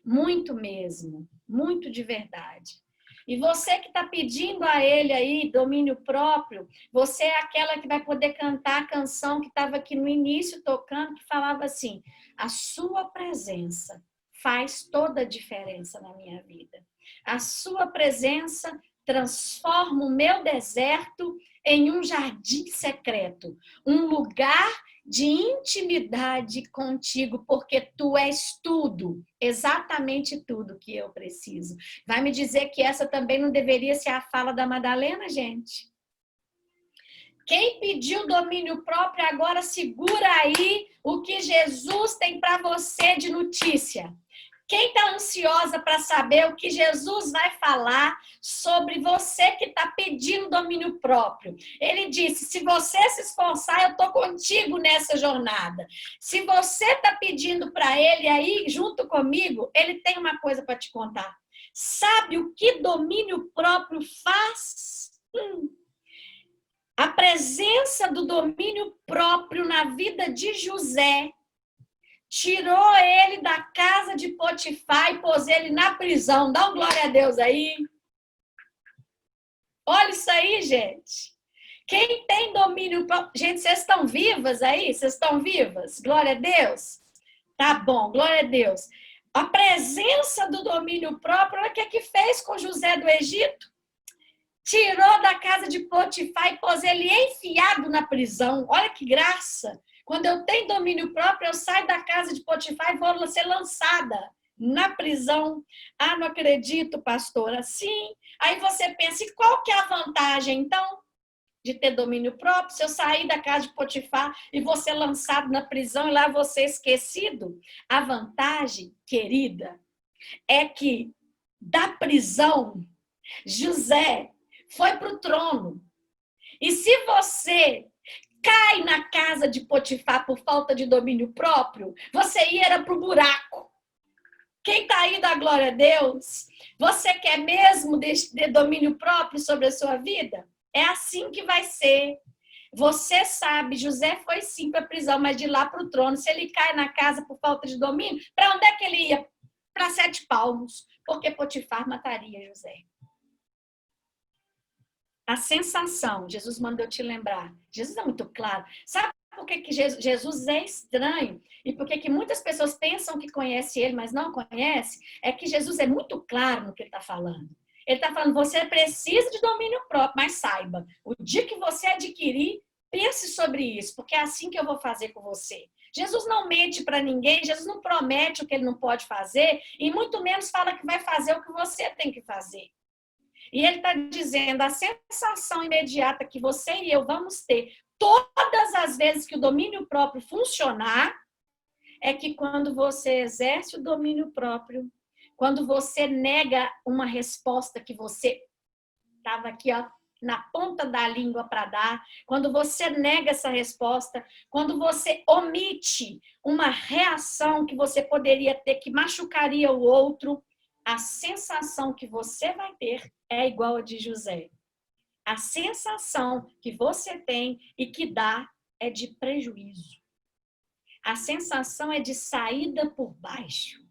Muito mesmo, muito de verdade. E você que está pedindo a ele aí domínio próprio, você é aquela que vai poder cantar a canção que estava aqui no início tocando, que falava assim: a sua presença faz toda a diferença na minha vida. A sua presença transforma o meu deserto em um jardim secreto, um lugar de intimidade contigo, porque tu és tudo, exatamente tudo que eu preciso. Vai me dizer que essa também não deveria ser a fala da Madalena, gente? Quem pediu domínio próprio agora segura aí o que Jesus tem para você de notícia. Quem está ansiosa para saber o que Jesus vai falar sobre você que está pedindo domínio próprio? Ele disse, se você se esforçar, eu estou contigo nessa jornada. Se você está pedindo para ele aí, junto comigo, ele tem uma coisa para te contar. Sabe o que domínio próprio faz? A presença do domínio próprio na vida de José tirou ele da casa de Potifar e pôs ele na prisão. Dá um glória a Deus aí. Olha isso aí, gente. Quem tem domínio próprio... Gente, vocês estão vivas aí? Vocês estão vivas? Glória a Deus. Tá bom, glória a Deus. A presença do domínio próprio, olha o que fez com José do Egito. Tirou da casa de Potifar e pôs ele enfiado na prisão. Olha que graça. Quando eu tenho domínio próprio, eu saio da casa de Potifar e vou ser lançada na prisão. Ah, não acredito, pastora. Sim. Aí você pensa, e qual que é a vantagem, então, de ter domínio próprio? Se eu sair da casa de Potifar e vou ser lançado na prisão e lá vou ser esquecido? A vantagem, querida, é que da prisão, José foi para o trono. E se você cai na casa de Potifar por falta de domínio próprio, você ia para o buraco. Quem está aí da glória a Deus? Você quer mesmo ter domínio próprio sobre a sua vida? É assim que vai ser. Você sabe, José foi sim para a prisão, mas de lá para o trono. Se ele cai na casa por falta de domínio, para onde é que ele ia? Para 7 palmos, porque Potifar mataria José. A sensação, Jesus mandou te lembrar. Jesus é muito claro. Sabe por que Jesus é estranho? E por que muitas pessoas pensam que conhece ele, mas não conhece? É que Jesus é muito claro no que ele está falando. Ele está falando, você precisa de domínio próprio, mas saiba, o dia que você adquirir, pense sobre isso, porque é assim que eu vou fazer com você. Jesus não mente para ninguém, Jesus não promete o que ele não pode fazer, e muito menos fala que vai fazer o que você tem que fazer. E ele está dizendo, a sensação imediata que você e eu vamos ter todas as vezes que o domínio próprio funcionar, é que quando você exerce o domínio próprio, quando você nega uma resposta que você estava aqui, ó, na ponta da língua para dar, quando você nega essa resposta, quando você omite uma reação que você poderia ter que machucaria o outro, a sensação que você vai ter é igual a de José. A sensação que você tem e que dá é de prejuízo. A sensação é de saída por baixo.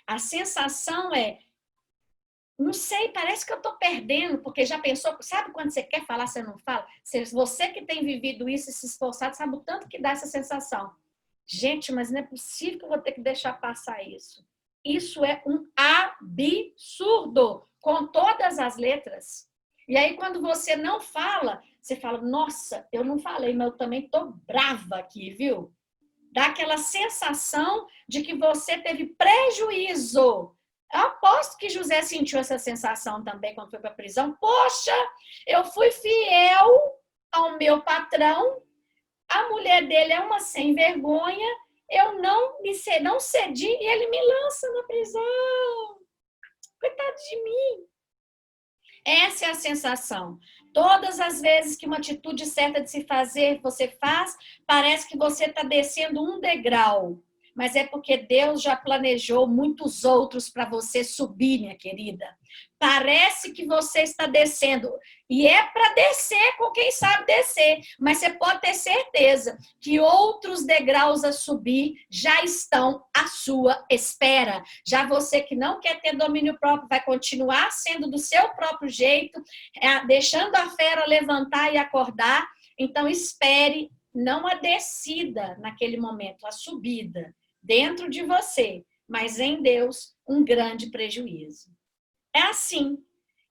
A sensação é, não sei, parece que eu estou perdendo, porque já pensou, sabe quando você quer falar, você não fala? Você que tem vivido isso e se esforçado, sabe o tanto que dá essa sensação. Gente, mas não é possível que eu vou ter que deixar passar isso. Isso é um absurdo, com todas as letras. E aí, quando você não fala, você fala, nossa, eu não falei, mas eu também estou brava aqui, viu? Dá aquela sensação de que você teve prejuízo. Eu aposto que José sentiu essa sensação também quando foi para a prisão. Poxa, eu fui fiel ao meu patrão, a mulher dele é uma sem vergonha, eu não cedi e ele me lança na prisão. Coitado de mim. Essa é a sensação. Todas as vezes que uma atitude certa de se fazer você faz, parece que você está descendo um degrau. Mas é porque Deus já planejou muitos outros para você subir, minha querida. Parece que você está descendo. E é para descer com quem sabe descer. Mas você pode ter certeza que outros degraus a subir já estão à sua espera. Já você que não quer ter domínio próprio vai continuar sendo do seu próprio jeito, deixando a fera levantar e acordar. Então espere, não a descida naquele momento, a subida. Dentro de você, mas em Deus, um grande prejuízo. É assim.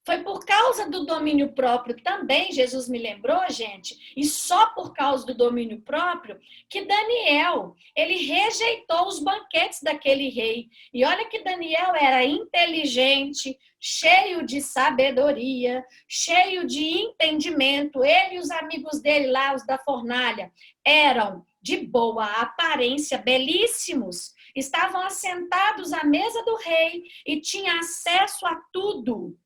Foi por causa do domínio próprio também, Jesus me lembrou, gente, e só por causa do domínio próprio, que Daniel, ele rejeitou os banquetes daquele rei. E olha que Daniel era inteligente, cheio de sabedoria, cheio de entendimento. Ele e os amigos dele lá, os da fornalha, eram de boa aparência, belíssimos. estavam assentados à mesa do rei e tinham acesso a tudo.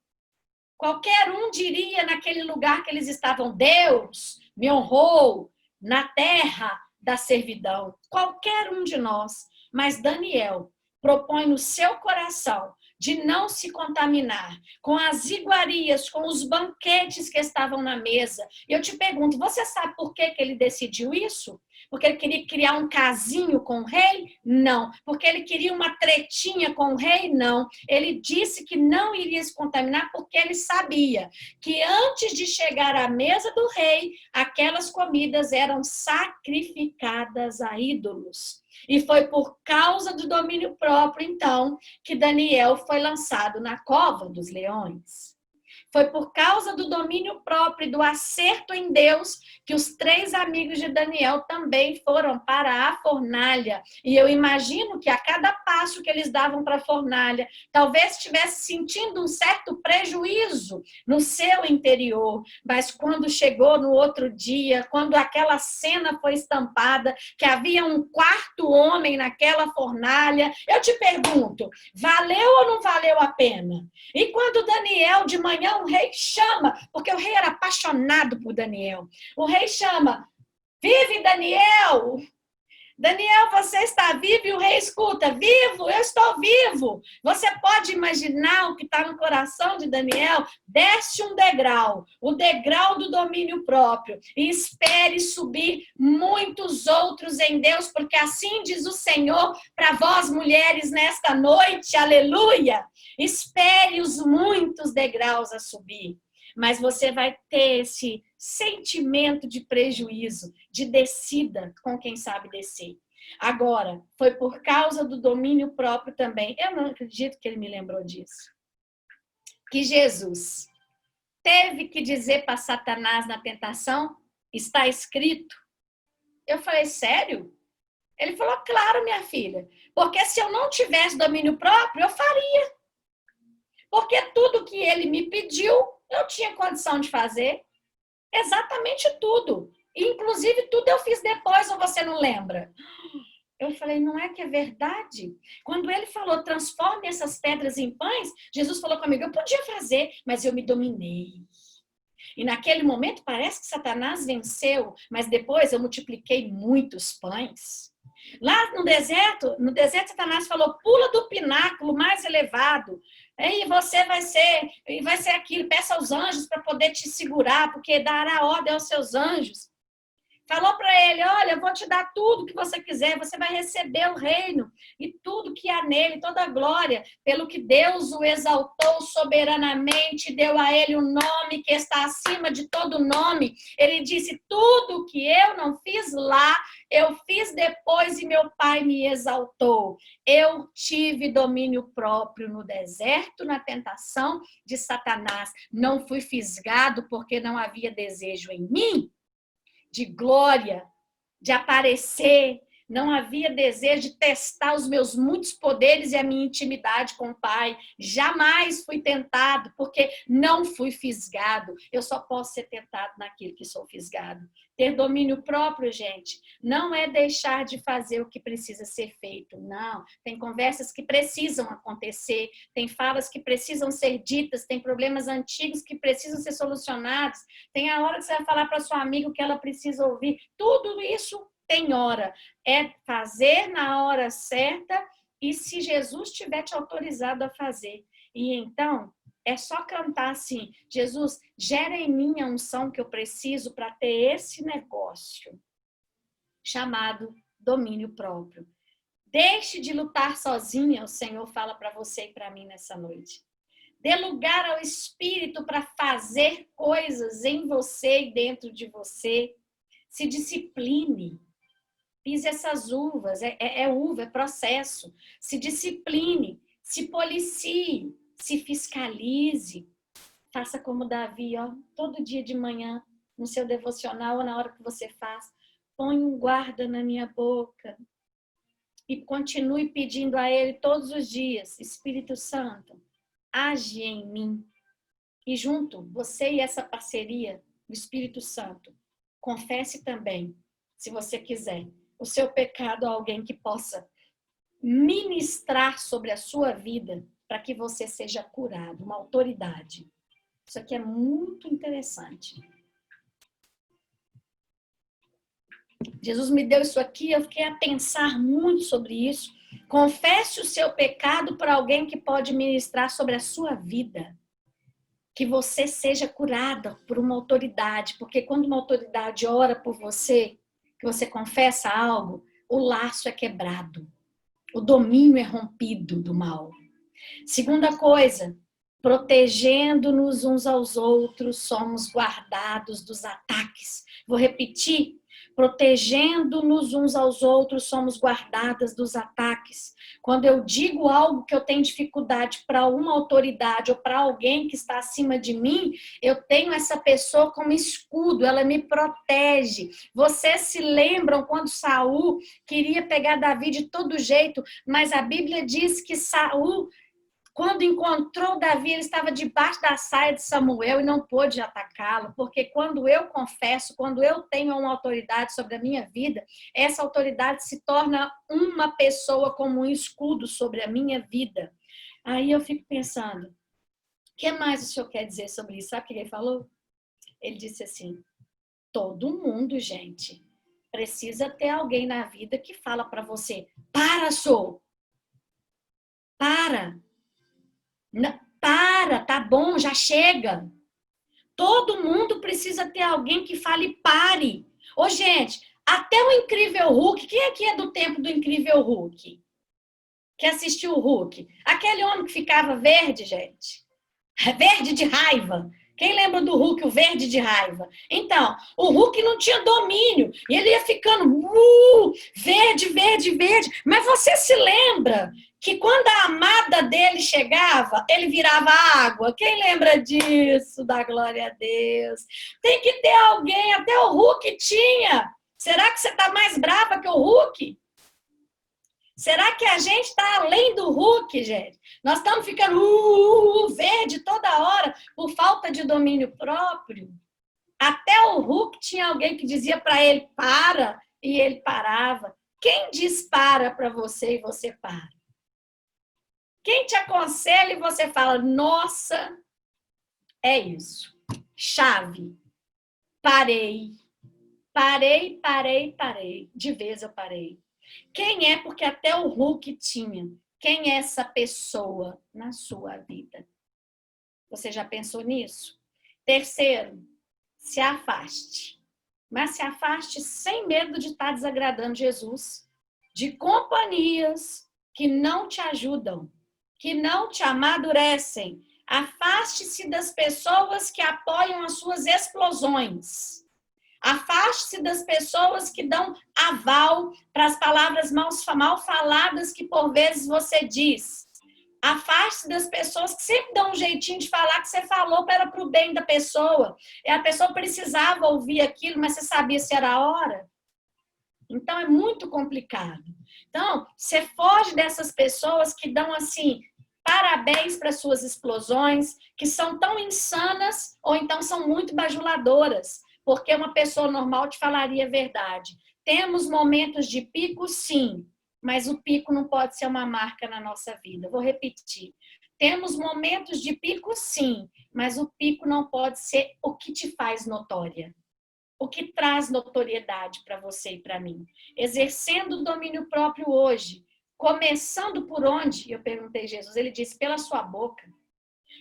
Qualquer um diria naquele lugar que eles estavam: Deus me honrou na terra da servidão. Qualquer um de nós. Mas Daniel propõe no seu coração de não se contaminar com as iguarias, com os banquetes que estavam na mesa. E eu te pergunto, você sabe por que ele decidiu isso? Porque ele queria criar um casinho com o rei? Não. Porque ele queria uma tretinha com o rei? Não. Ele disse que não iria se contaminar porque ele sabia que antes de chegar à mesa do rei, aquelas comidas eram sacrificadas a ídolos. E foi por causa do domínio próprio, então, que Daniel foi lançado na cova dos leões. Foi por causa do domínio próprio e do acerto em Deus que os 3 amigos de Daniel também foram para a fornalha. E eu imagino que a cada passo que eles davam para a fornalha, talvez estivesse sentindo um certo prejuízo no seu interior. Mas quando chegou no outro dia, quando aquela cena foi estampada, que havia um 4º homem naquela fornalha, eu te pergunto, valeu ou não valeu a pena? E quando Daniel, de manhã, o rei chama, porque o rei era apaixonado por Daniel. O rei chama: vive Daniel! Daniel, você está vivo? E o rei escuta: vivo, eu estou vivo. Você pode imaginar o que está no coração de Daniel? Desce um degrau, o degrau do domínio próprio, e espere subir muitos outros em Deus, porque assim diz o Senhor para vós, mulheres, nesta noite, aleluia! Espere os muitos degraus a subir. Mas você vai ter esse sentimento de prejuízo, de descida com quem sabe descer. Agora, foi por causa do domínio próprio também. Eu não acredito que ele me lembrou disso. Que Jesus teve que dizer para Satanás na tentação: está escrito. Eu falei: sério? Ele falou: claro, minha filha. Porque se eu não tivesse domínio próprio, eu faria. Porque tudo que ele me pediu, eu tinha condição de fazer. Exatamente tudo. Inclusive, tudo eu fiz depois, ou você não lembra? Eu falei: não é que é verdade? Quando ele falou: transforme essas pedras em pães, Jesus falou comigo: eu podia fazer, mas eu me dominei. E naquele momento parece que Satanás venceu, mas depois eu multipliquei muitos pães. Lá no deserto Satanás falou: pula do pináculo mais elevado. E você vai ser aquilo, peça aos anjos para poder te segurar, porque dará ordem aos seus anjos. Falou para ele: olha, eu vou te dar tudo que você quiser, você vai receber o reino e tudo que há nele, toda a glória, pelo que Deus o exaltou soberanamente, deu a ele um nome que está acima de todo nome. Ele disse: tudo que eu não fiz lá, eu fiz depois e meu Pai me exaltou. Eu tive domínio próprio no deserto, na tentação de Satanás. Não fui fisgado porque não havia desejo em mim de glória, de aparecer. Não havia desejo de testar os meus muitos poderes e a minha intimidade com o Pai. Jamais fui tentado, porque não fui fisgado. Eu só posso ser tentado naquilo que sou fisgado. Ter domínio próprio, gente, não é deixar de fazer o que precisa ser feito. Não. Tem conversas que precisam acontecer, tem falas que precisam ser ditas, tem problemas antigos que precisam ser solucionados, tem a hora que você vai falar para sua amiga o que ela precisa ouvir. Tudo isso tem hora. É fazer na hora certa e se Jesus tiver te autorizado a fazer. E então, é só cantar assim: Jesus, gera em mim a unção que eu preciso para ter esse negócio chamado domínio próprio. Deixe de lutar sozinha, o Senhor fala para você e para mim nessa noite. Dê lugar ao Espírito para fazer coisas em você e dentro de você. Se discipline. Pise essas uvas, é uva, é processo. Se discipline, se policie, se fiscalize. Faça como Davi, ó, todo dia de manhã, no seu devocional ou na hora que você faz. Põe um guarda na minha boca. E continue pedindo a Ele todos os dias: Espírito Santo, age em mim. E junto, você e essa parceria do Espírito Santo, confesse também, se você quiser, o seu pecado a alguém que possa ministrar sobre a sua vida para que você seja curado, uma autoridade. Isso aqui é muito interessante. Jesus me deu isso aqui, eu fiquei a pensar muito sobre isso. Confesse o seu pecado para alguém que pode ministrar sobre a sua vida. Que você seja curada por uma autoridade, porque quando uma autoridade ora por você, que você confessa algo, o laço é quebrado, o domínio é rompido do mal. Segunda coisa, protegendo-nos uns aos outros, somos guardados dos ataques. Vou repetir. Protegendo-nos uns aos outros, somos guardadas dos ataques. Quando eu digo algo que eu tenho dificuldade para uma autoridade ou para alguém que está acima de mim, eu tenho essa pessoa como escudo, ela me protege. Vocês se lembram quando Saul queria pegar Davi de todo jeito, mas a Bíblia diz que Saul, quando encontrou Davi, ele estava debaixo da saia de Samuel e não pôde atacá-lo, porque quando eu confesso, quando eu tenho uma autoridade sobre a minha vida, essa autoridade se torna uma pessoa como um escudo sobre a minha vida. Aí eu fico pensando, o que mais o senhor quer dizer sobre isso? Sabe o que ele falou? Ele disse assim, todo mundo, gente, precisa ter alguém na vida que fala para você, para, sou! Para! Para, tá bom, já chega. Todo mundo precisa ter alguém que fale pare. Ô, gente, até o Incrível Hulk, quem aqui é do tempo do Incrível Hulk? Que assistiu o Hulk? Aquele homem que ficava verde, gente. Verde de raiva. Quem lembra do Hulk, o verde de raiva? Então, o Hulk não tinha domínio. E ele ia ficando verde, verde, verde. Mas você se lembra que quando a amada dele chegava, ele virava água? Quem lembra disso? Da glória a Deus. Tem que ter alguém, até o Hulk tinha. Será que você está mais brava que o Hulk? Será que a gente está além do Hulk, gente? Nós estamos ficando verde toda hora por falta de domínio próprio. Até o Hulk tinha alguém que dizia para ele para e ele parava. Quem diz para você e você para? Quem te aconselha e você fala, nossa, é isso. Chave. Parei. Parei, parei, parei. De vez eu parei. Quem é? Porque até o Hulk tinha. Quem é essa pessoa na sua vida? Você já pensou nisso? Terceiro, se afaste. Mas se afaste sem medo de estar desagradando Jesus. De companhias que não te ajudam, que não te amadurecem. Afaste-se das pessoas que apoiam as suas explosões. Afaste-se das pessoas que dão aval para as palavras mal faladas que por vezes você diz. Afaste-se das pessoas que sempre dão um jeitinho de falar que você falou para o bem da pessoa. E a pessoa precisava ouvir aquilo, mas você sabia se era a hora? Então é muito complicado. Então, você foge dessas pessoas que dão assim, parabéns para suas explosões, que são tão insanas ou então são muito bajuladoras. Porque uma pessoa normal te falaria a verdade. Temos momentos de pico, sim, mas o pico não pode ser uma marca na nossa vida. Vou repetir. Temos momentos de pico, sim, mas o pico não pode ser o que te faz notória. O que traz notoriedade para você e para mim. Exercendo o domínio próprio hoje. Começando por onde? Eu perguntei a Jesus. Ele disse, pela sua boca.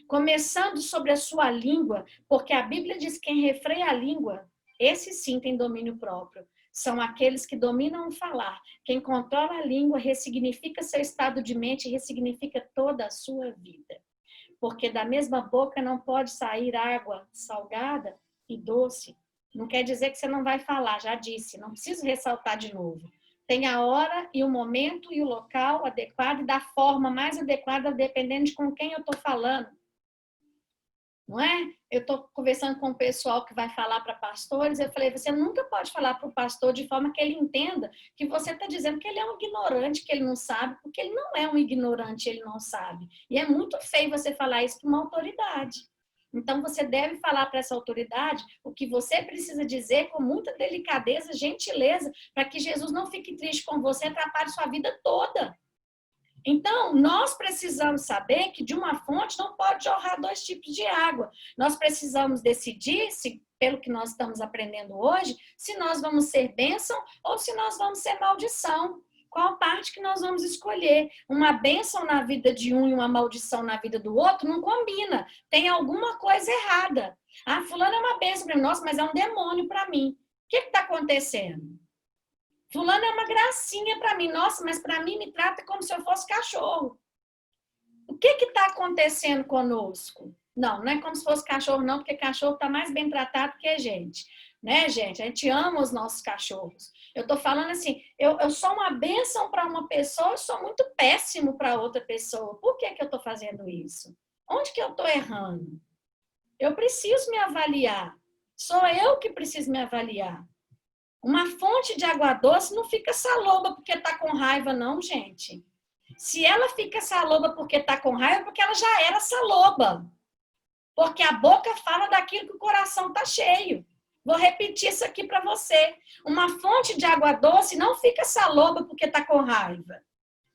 Começando sobre a sua língua, porque a Bíblia diz que quem refreia a língua, esse sim tem domínio próprio. São aqueles que dominam o falar. Quem controla a língua ressignifica seu estado de mente e ressignifica toda a sua vida. Porque da mesma boca não pode sair água salgada e doce. Não quer dizer que você não vai falar, já disse, não preciso ressaltar de novo. Tem a hora e o momento e o local adequado e da forma mais adequada, dependendo de com quem eu estou falando. Não é? Eu estou conversando com o pessoal que vai falar para pastores, eu falei, você nunca pode falar para o pastor de forma que ele entenda que você está dizendo que ele é um ignorante, que ele não sabe, porque ele não é um ignorante, ele não sabe. E é muito feio você falar isso para uma autoridade. Então, você deve falar para essa autoridade o que você precisa dizer com muita delicadeza, gentileza, para que Jesus não fique triste com você e atrapalhe sua vida toda. Então, nós precisamos saber que de uma fonte não pode jorrar 2 tipos de água. Nós precisamos decidir, pelo que nós estamos aprendendo hoje, se nós vamos ser bênção ou se nós vamos ser maldição. Qual parte que nós vamos escolher? Uma bênção na vida de um e uma maldição na vida do outro não combina. Tem alguma coisa errada. Ah, fulano é uma bênção para mim. Nossa, mas é um demônio para mim. O que está acontecendo? Fulano é uma gracinha para mim. Nossa, mas para mim me trata como se eu fosse cachorro. O que está acontecendo conosco? Não é como se fosse cachorro, não, porque cachorro está mais bem tratado que a gente. Né, gente? A gente ama os nossos cachorros. Eu estou falando assim, eu sou uma bênção para uma pessoa, eu sou muito péssimo para outra pessoa. Por que eu estou fazendo isso? Onde que eu estou errando? Eu preciso me avaliar. Sou eu que preciso me avaliar. Uma fonte de água doce não fica saloba porque está com raiva, não, gente. Se ela fica saloba porque está com raiva, é porque ela já era saloba. Porque a boca fala daquilo que o coração está cheio. Vou repetir isso aqui para você. Uma fonte de água doce não fica saloba porque está com raiva.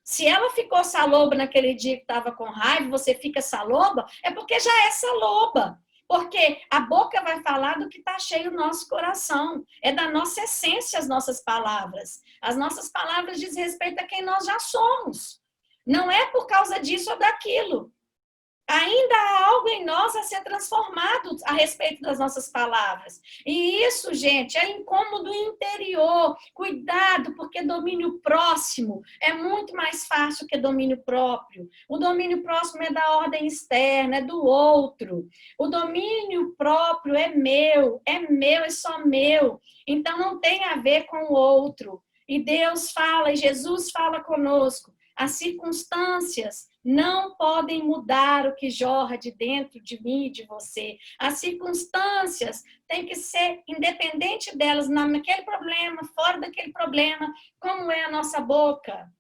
Se ela ficou saloba naquele dia que estava com raiva, você fica saloba, é porque já é saloba. Porque a boca vai falar do que está cheio o nosso coração. É da nossa essência as nossas palavras. As nossas palavras dizem respeito a quem nós já somos. Não é por causa disso ou daquilo. Ainda há algo em nós a ser transformado a respeito das nossas palavras. E isso, gente, é incômodo interior. Cuidado, porque domínio próximo é muito mais fácil que domínio próprio. O domínio próximo é da ordem externa, é do outro. O domínio próprio é meu, é só meu. Então não tem a ver com o outro. E Deus fala, e Jesus fala conosco. As circunstâncias não podem mudar o que jorra de dentro de mim e de você. As circunstâncias têm que ser independente delas, naquele problema, fora daquele problema, como é a nossa boca.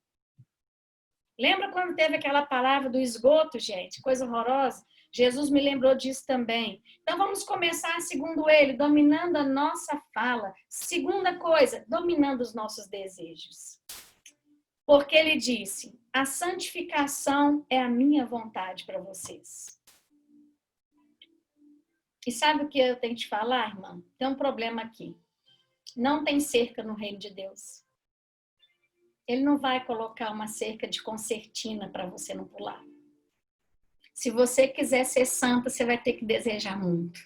Lembra quando teve aquela palavra do esgoto, gente? Coisa horrorosa. Jesus me lembrou disso também. Então vamos começar, segundo ele, dominando a nossa fala. Segunda coisa, dominando os nossos desejos. Porque ele disse, a santificação é a minha vontade para vocês. E sabe o que eu tenho que te falar, irmã? Tem um problema aqui. Não tem cerca no reino de Deus. Ele não vai colocar uma cerca de concertina para você não pular. Se você quiser ser santa, você vai ter que desejar muito.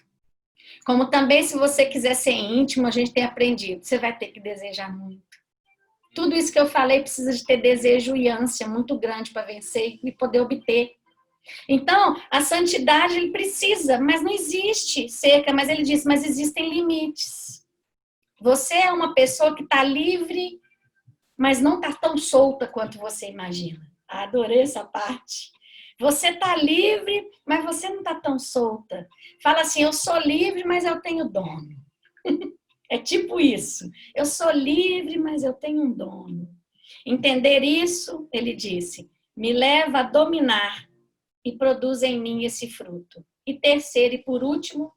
Como também, se você quiser ser íntimo, a gente tem aprendido, você vai ter que desejar muito. Tudo isso que eu falei precisa de ter desejo e ânsia muito grande para vencer e poder obter. Então, a santidade ele precisa, mas não existe cerca, mas ele diz, mas existem limites. Você é uma pessoa que está livre, mas não está tão solta quanto você imagina. Adorei essa parte. Você está livre, mas você não está tão solta. Fala assim, eu sou livre, mas eu tenho dono. É tipo isso. Eu sou livre, mas eu tenho um dono. Entender isso, ele disse, me leva a dominar e produz em mim esse fruto. E terceiro e por último,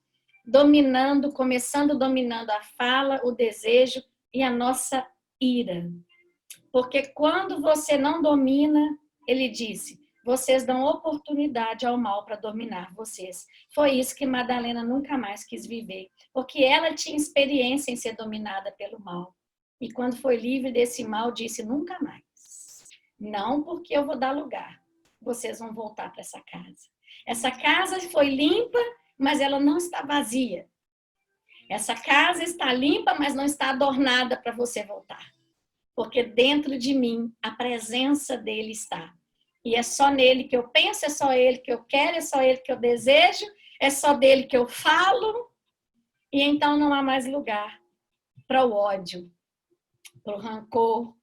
começando dominando a fala, o desejo e a nossa ira. Porque quando você não domina, ele disse, vocês dão oportunidade ao mal para dominar vocês. Foi isso que Madalena nunca mais quis viver, porque ela tinha experiência em ser dominada pelo mal. E quando foi livre desse mal, disse, nunca mais. Não porque eu vou dar lugar. Vocês vão voltar para essa casa. Essa casa foi limpa, mas ela não está vazia. Essa casa está limpa, mas não está adornada para você voltar. Porque dentro de mim, a presença dele está. E é só nele que eu penso, é só ele que eu quero, é só ele que eu desejo, é só dele que eu falo. E então não há mais lugar para o ódio, para o rancor,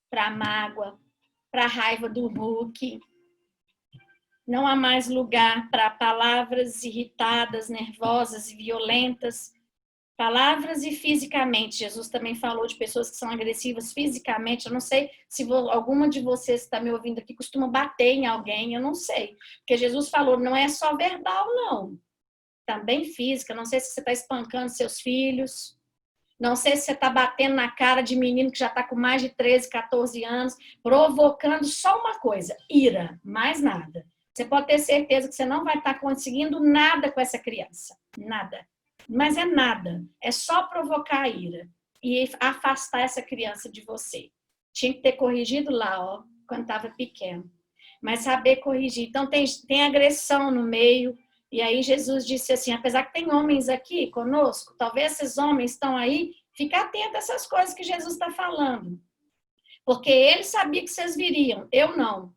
para a mágoa, para a raiva do Hulk. Não há mais lugar para palavras irritadas, nervosas e violentas. Palavras e fisicamente. Jesus também falou de pessoas que são agressivas fisicamente. Eu não sei se alguma de vocês que está me ouvindo aqui costuma bater em alguém. Eu não sei. Porque Jesus falou, não é só verbal, não. Também física. Não sei se você está espancando seus filhos. Não sei se você está batendo na cara de menino que já está com mais de 13, 14 anos, provocando só uma coisa, ira, mais nada. Você pode ter certeza que você não vai estar conseguindo nada com essa criança. Nada. Mas é nada. É só provocar a ira e afastar essa criança de você. Tinha que ter corrigido lá, ó, quando estava pequeno. Mas saber corrigir. Então, tem agressão no meio. E aí Jesus disse assim, apesar que tem homens aqui conosco, talvez esses homens estão aí, fica atento a essas coisas que Jesus está falando. Porque ele sabia que vocês viriam, eu não.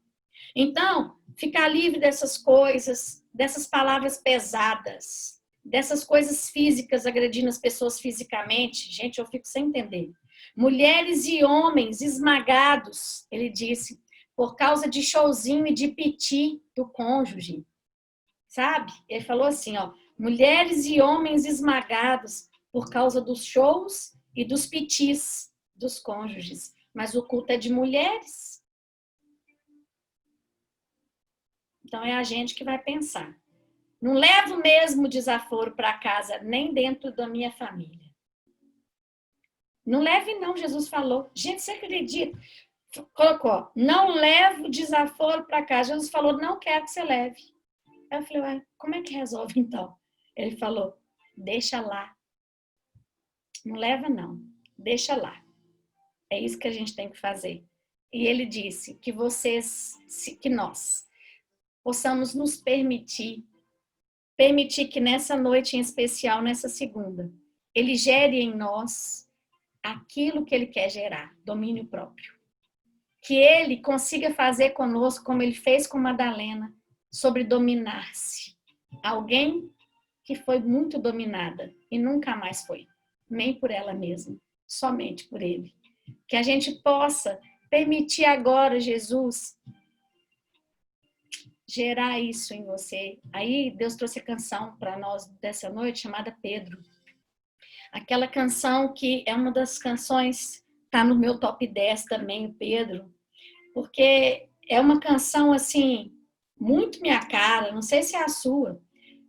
Então, ficar livre dessas coisas, dessas palavras pesadas, dessas coisas físicas agredindo as pessoas fisicamente. Gente, eu fico sem entender. Mulheres e homens esmagados, ele disse, por causa de showzinho e de piti do cônjuge. Sabe? Ele falou assim, ó, mulheres e homens esmagados por causa dos shows e dos pitis dos cônjuges. Mas o culto é de mulheres. Então é a gente que vai pensar. Não levo o mesmo desaforo para casa, nem dentro da minha família. Não leve não, Jesus falou. Gente, você acredita? Colocou, não levo desaforo para casa. Jesus falou, não quero que você leve. Eu falei, ué, como é que resolve então? Ele falou, deixa lá. Não leva não, deixa lá. É isso que a gente tem que fazer. E ele disse que que nós possamos nos permitir que nessa noite em especial, nessa segunda, ele gere em nós aquilo que ele quer gerar, domínio próprio. Que ele consiga fazer conosco, como ele fez com Madalena, sobre dominar-se. Alguém que foi muito dominada e nunca mais foi, nem por ela mesma, somente por ele. Que a gente possa permitir agora, Jesus, gerar isso em você. Aí Deus trouxe a canção para nós dessa noite, chamada Pedro. Aquela canção que é uma das canções, tá no meu top 10 também, o Pedro, porque é uma canção assim, muito minha cara, não sei se é a sua.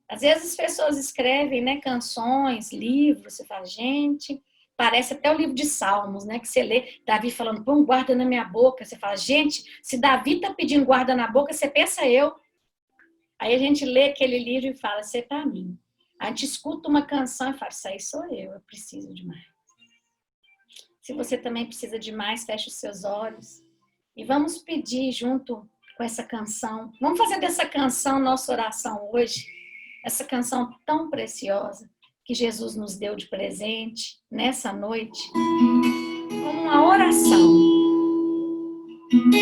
Às vezes as pessoas escrevem, né, canções, livros, você fala, gente, parece até o livro de Salmos, né, que você lê, Davi falando, põe um guarda na minha boca, você fala, gente, se Davi tá pedindo guarda na boca, você pensa eu. Aí a gente lê aquele livro e fala, isso é para mim. A gente escuta uma canção e fala, isso aí sou eu preciso de mais. Se você também precisa de mais, feche os seus olhos. E vamos pedir junto com essa canção. Vamos fazer dessa canção nossa oração hoje. Essa canção tão preciosa que Jesus nos deu de presente nessa noite. Como uma oração.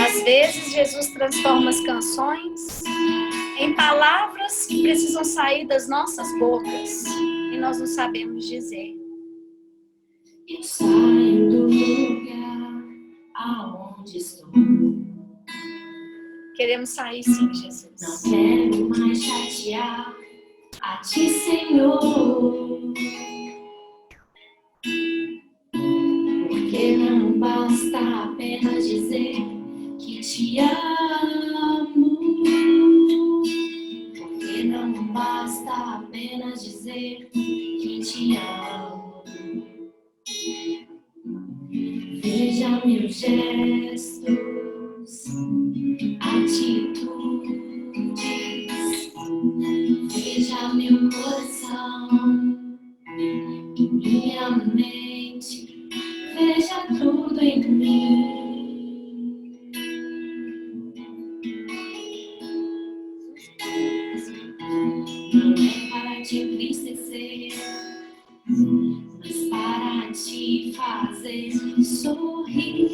Às vezes Jesus transforma as canções em palavras que precisam sair das nossas bocas. E nós não sabemos dizer. Eu saio do lugar aonde estou. Queremos sair sim, Jesus. Não quero mais chatear a ti, Senhor. Porque não basta apenas dizer que te amo. Porque não basta apenas dizer que te amo. Veja meus gestos, atitudes, veja meu coração e minha mente, veja tudo em mim. Não é para te entristecer, mas para te fazer sorrir.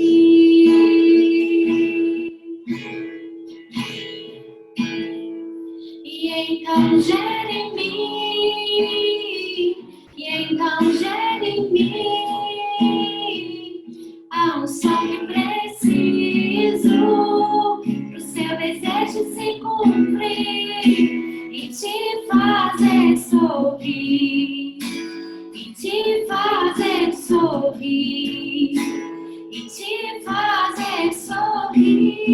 E então gera em mim, e então gera em mim a unção que preciso pro seu desejo se cumprir e te fazer sorrir. E te fazer sorrir, e te fazer sorrir.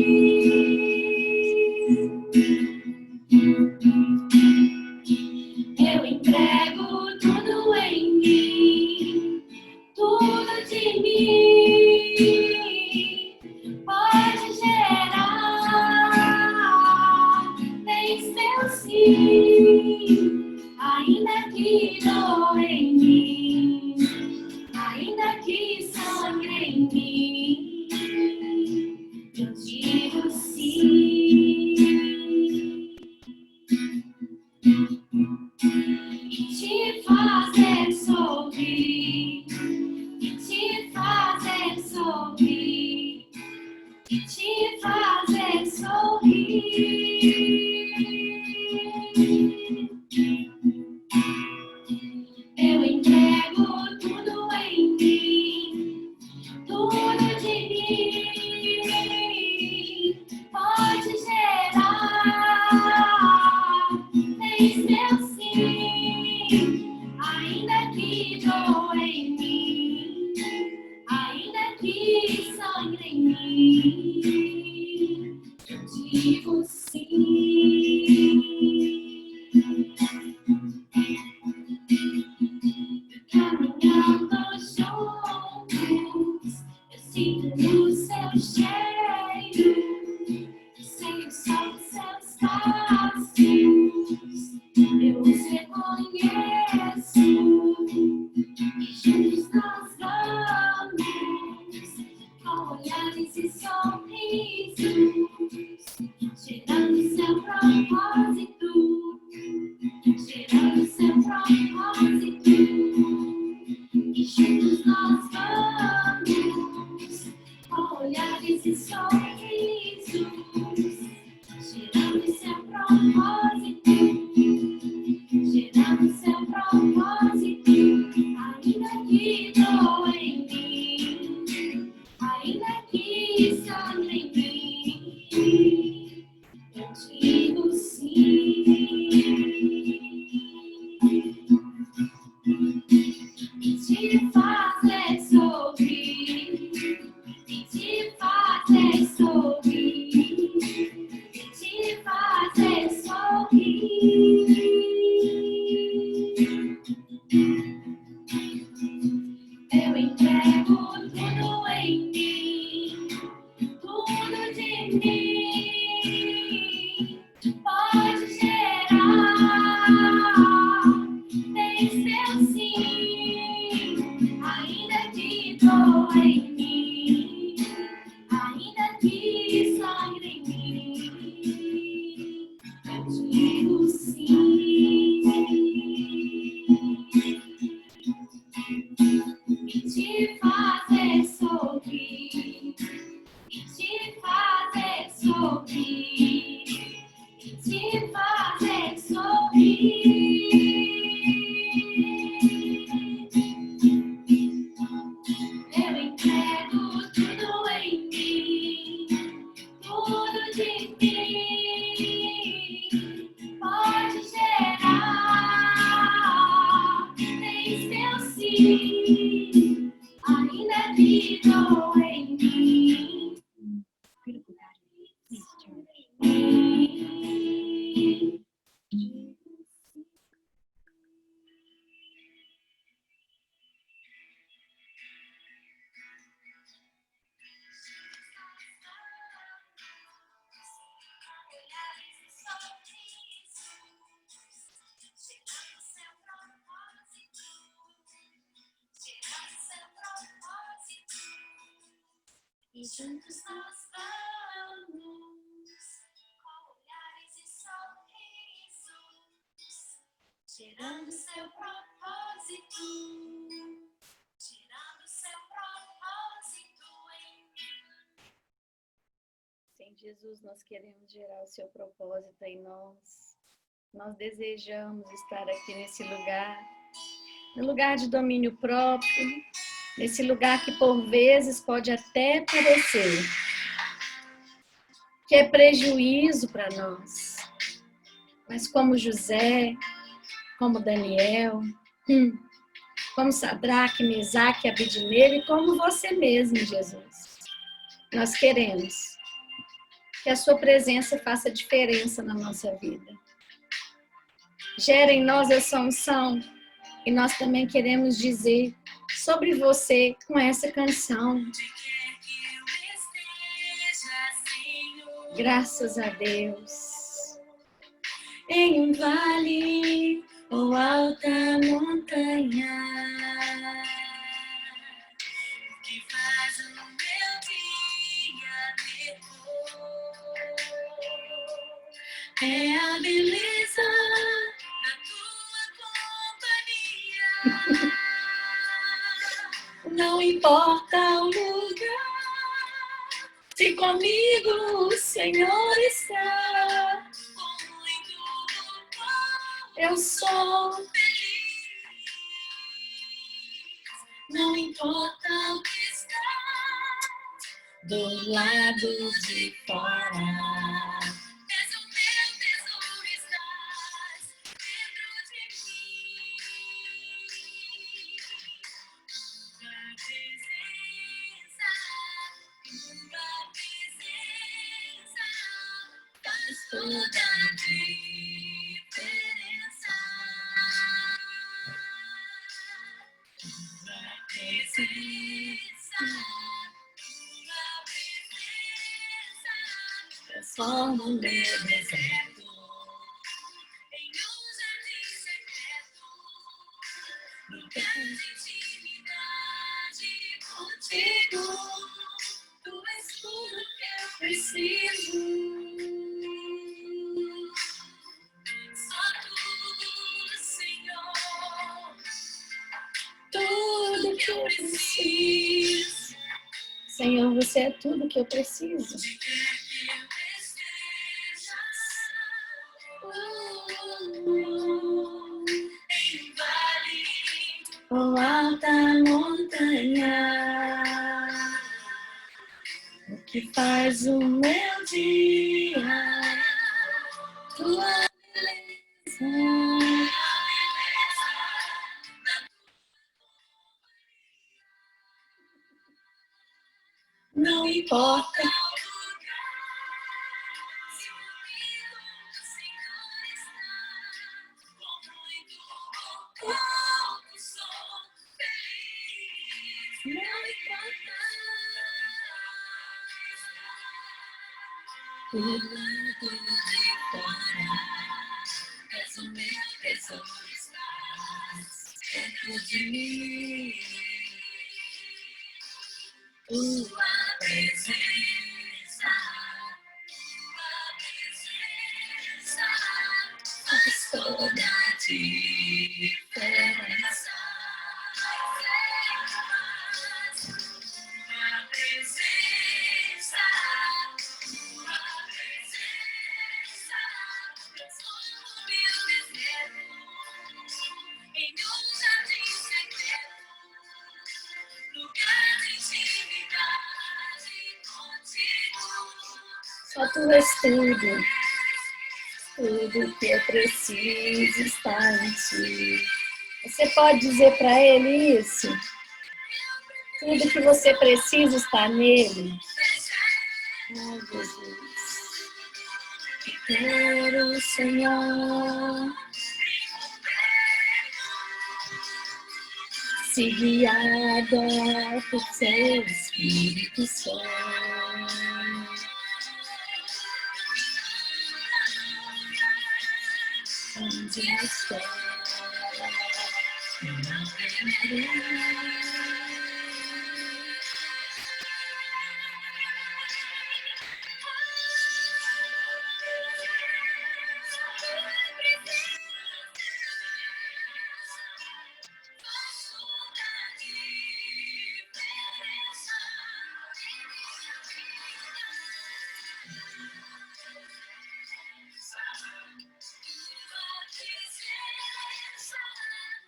Eu entrego tudo em mim, que sangra em mim, eu digo sim. E te fazer sorrir, e te fazer sorrir, e te fazer sorrir. Eu entrego tudo em mim, tudo de mim. Pode gerar, fez meu sim, ainda que doa em mim, ainda que sangue em mim, eu digo sim. Caminhando juntos, eu sinto o seu cheiro, sei o som dos seus passos, eu os reconheço, e juntos nós vamos, com olhares e sorrisos, cheirando seu propósito, cheirando seu propósito. E juntos nós vamos, com olhares e sorrisos, cheirando seu propósito, cheirando seu propósito. Ainda que doa em mim, ainda que sangue em mim, eu digo sim. E te fazer sorrir, e te fazer sorrir, e te fazer sorrir. Eu entrego tudo em mim, tudo de mim. Pode gerar, tem seu sim, ainda que doa em mim, ainda que sangre em mim, eu digo sim. E te fazer sorrir, e te fazer sorrir, e te fazer sorrir. Eu entrego tudo em mim, tudo de mim. Pode gerar, tem seu sim, ainda que doa em mim. E juntos nós vamos, com olhares e sorrisos, cheirando seu propósito, cheirando seu propósito em mim. Sim, Jesus, nós queremos gerar o seu propósito em nós. Nós desejamos estar aqui nesse lugar, no lugar de domínio próprio, nesse lugar que por vezes pode até parecer que é prejuízo para nós. Mas como José, como Daniel, como Sadraque, Mesaque, Abednego e como você mesmo, Jesus. Nós queremos que a sua presença faça diferença na nossa vida. Gera em nós essa unção e nós também queremos dizer sobre você com essa canção. Graças a Deus. Em um vale ou alta montanha, o meu dia depois. É a beleza da tua companhia. Não importa o lugar, se comigo o Senhor está. Eu sou feliz. Não importa o que está do lado de fora. És o meu tesouro, estás dentro de mim. Tua presença faz toda a diferença. Tua presença transforma o meu deserto em um jardim secreto. Lugar de intimidade contigo. Tu és tudo que eu preciso. Só tu, Senhor. Tudo que eu preciso. Senhor, você é tudo que eu preciso. Onde quer que eu esteja, em um vale ou alta montanha, o que faz o meu dia, tua beleza. Não importa o lugar, se comigo o Senhor está. Com muito ou pouco sou feliz. Não importa o lado de fora. És o meu tesouro, estás dentro de mim. Tua presença faz toda a diferença. Tua presença transforma o meu deserto em um jardim secreto. Lugar de intimidade contigo. Só tu és tudo. Tudo que eu preciso está em ti. Você pode dizer para ele isso? Tudo que você precisa está nele. Ai, Jesus. Quero, Senhor, ser guiada por seu Espírito Santo. Onde eu estou, eu não temerei.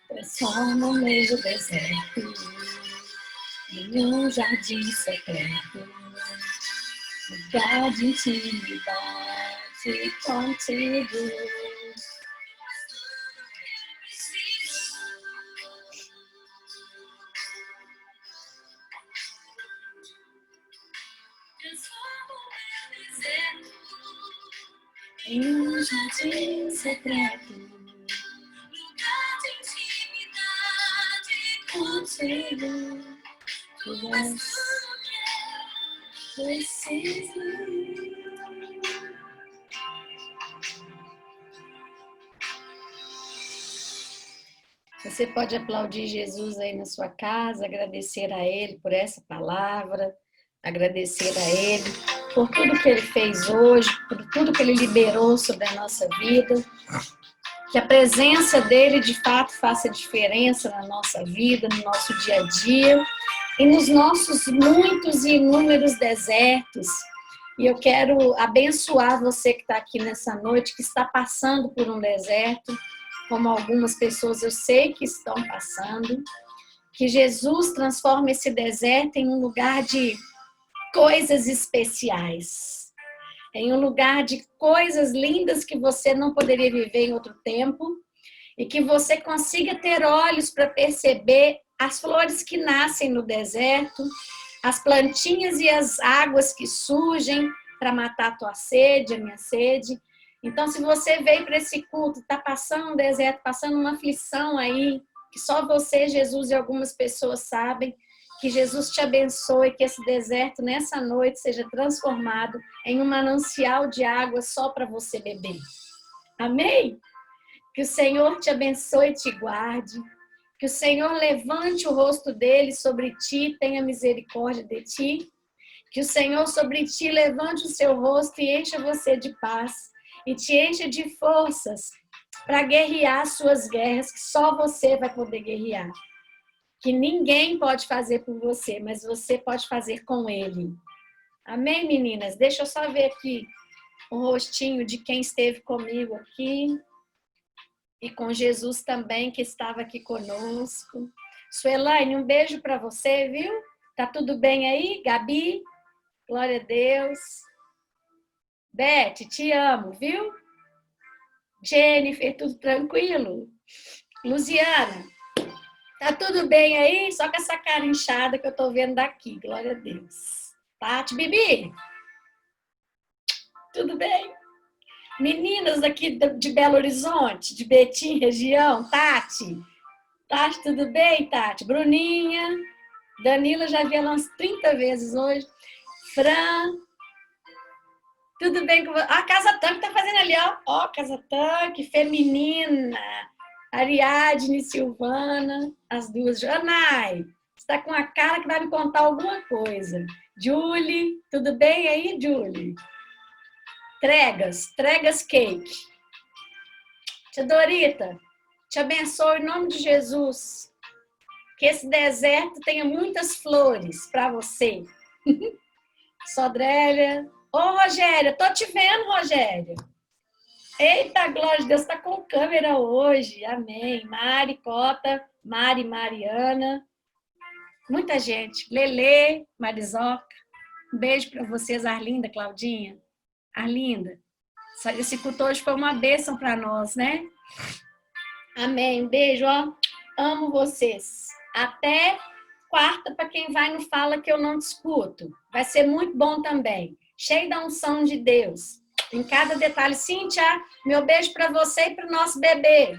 Transforma o meu deserto em um jardim secreto, lugar de intimidade contigo. Transforma o meu deserto em um jardim secreto, lugar de intimidade contigo. Tu és tudo que eu preciso. Você Você pode aplaudir Jesus aí na sua casa, agradecer a Ele por essa palavra, agradecer a Ele por tudo que Ele fez hoje, por tudo que Ele liberou sobre a nossa vida. Que a presença dEle, de fato, faça diferença na nossa vida, no nosso dia a dia e nos nossos muitos e inúmeros desertos. E eu quero abençoar você que está aqui nessa noite, que está passando por um deserto, como algumas pessoas eu sei que estão passando, que Jesus transforme esse deserto em um lugar de coisas especiais, em um lugar de coisas lindas que você não poderia viver em outro tempo, e que você consiga ter olhos para perceber as flores que nascem no deserto, as plantinhas e as águas que surgem para matar a tua sede, a minha sede. Então, se você veio para esse culto, está passando um deserto, passando uma aflição aí, que só você, Jesus e algumas pessoas sabem, que Jesus te abençoe, que esse deserto nessa noite seja transformado em um manancial de água só para você beber. Amém? Que o Senhor te abençoe e te guarde. Que o Senhor levante o rosto dele sobre ti, tenha misericórdia de ti. Que o Senhor sobre ti levante o seu rosto e encha você de paz. E te encha de forças para guerrear suas guerras, que só você vai poder guerrear. Que ninguém pode fazer por você, mas você pode fazer com ele. Amém, meninas? Deixa eu só ver aqui o rostinho de quem esteve comigo aqui. E com Jesus também, que estava aqui conosco. Suelaine, um beijo para você, viu? Tá tudo bem aí, Gabi? Glória a Deus. Beth, te amo, viu? Jennifer, tudo tranquilo? Luciana, tá tudo bem aí? Só com essa cara inchada que eu tô vendo daqui, glória a Deus. Tati, Bibi? Tudo bem? Meninas aqui de Belo Horizonte, de Betim, região, Tati? Tati, tudo bem, Tati? Bruninha? Danila, já vi ela umas 30 vezes hoje. Fran? Tudo bem com você? A Casa Tanque tá fazendo ali, ó. Ó, Casa Tanque, feminina. Ariadne, Silvana, as duas. Janai, você tá com a cara que vai me contar alguma coisa. Julie, tudo bem aí, Julie? Tregas Cake. Tia Dorita, te abençoe em nome de Jesus. Que esse deserto tenha muitas flores para você. Sodrélia. Ô, Rogéria, tô te vendo, Rogéria. Eita, glória de Deus, tá com câmera hoje. Amém. Mari, Cota, Mariana. Muita gente. Lelê, Marizoca. Um beijo para vocês, Arlinda, Claudinha. Arlinda, esse culto hoje foi uma bênção para nós, né? Amém. Um beijo, ó. Amo vocês. Até quarta, para quem vai no Fala Que Eu Não Discuto. Vai ser muito bom também. Cheio da unção de Deus. Em cada detalhe. Cíntia, meu beijo para você e para o nosso bebê.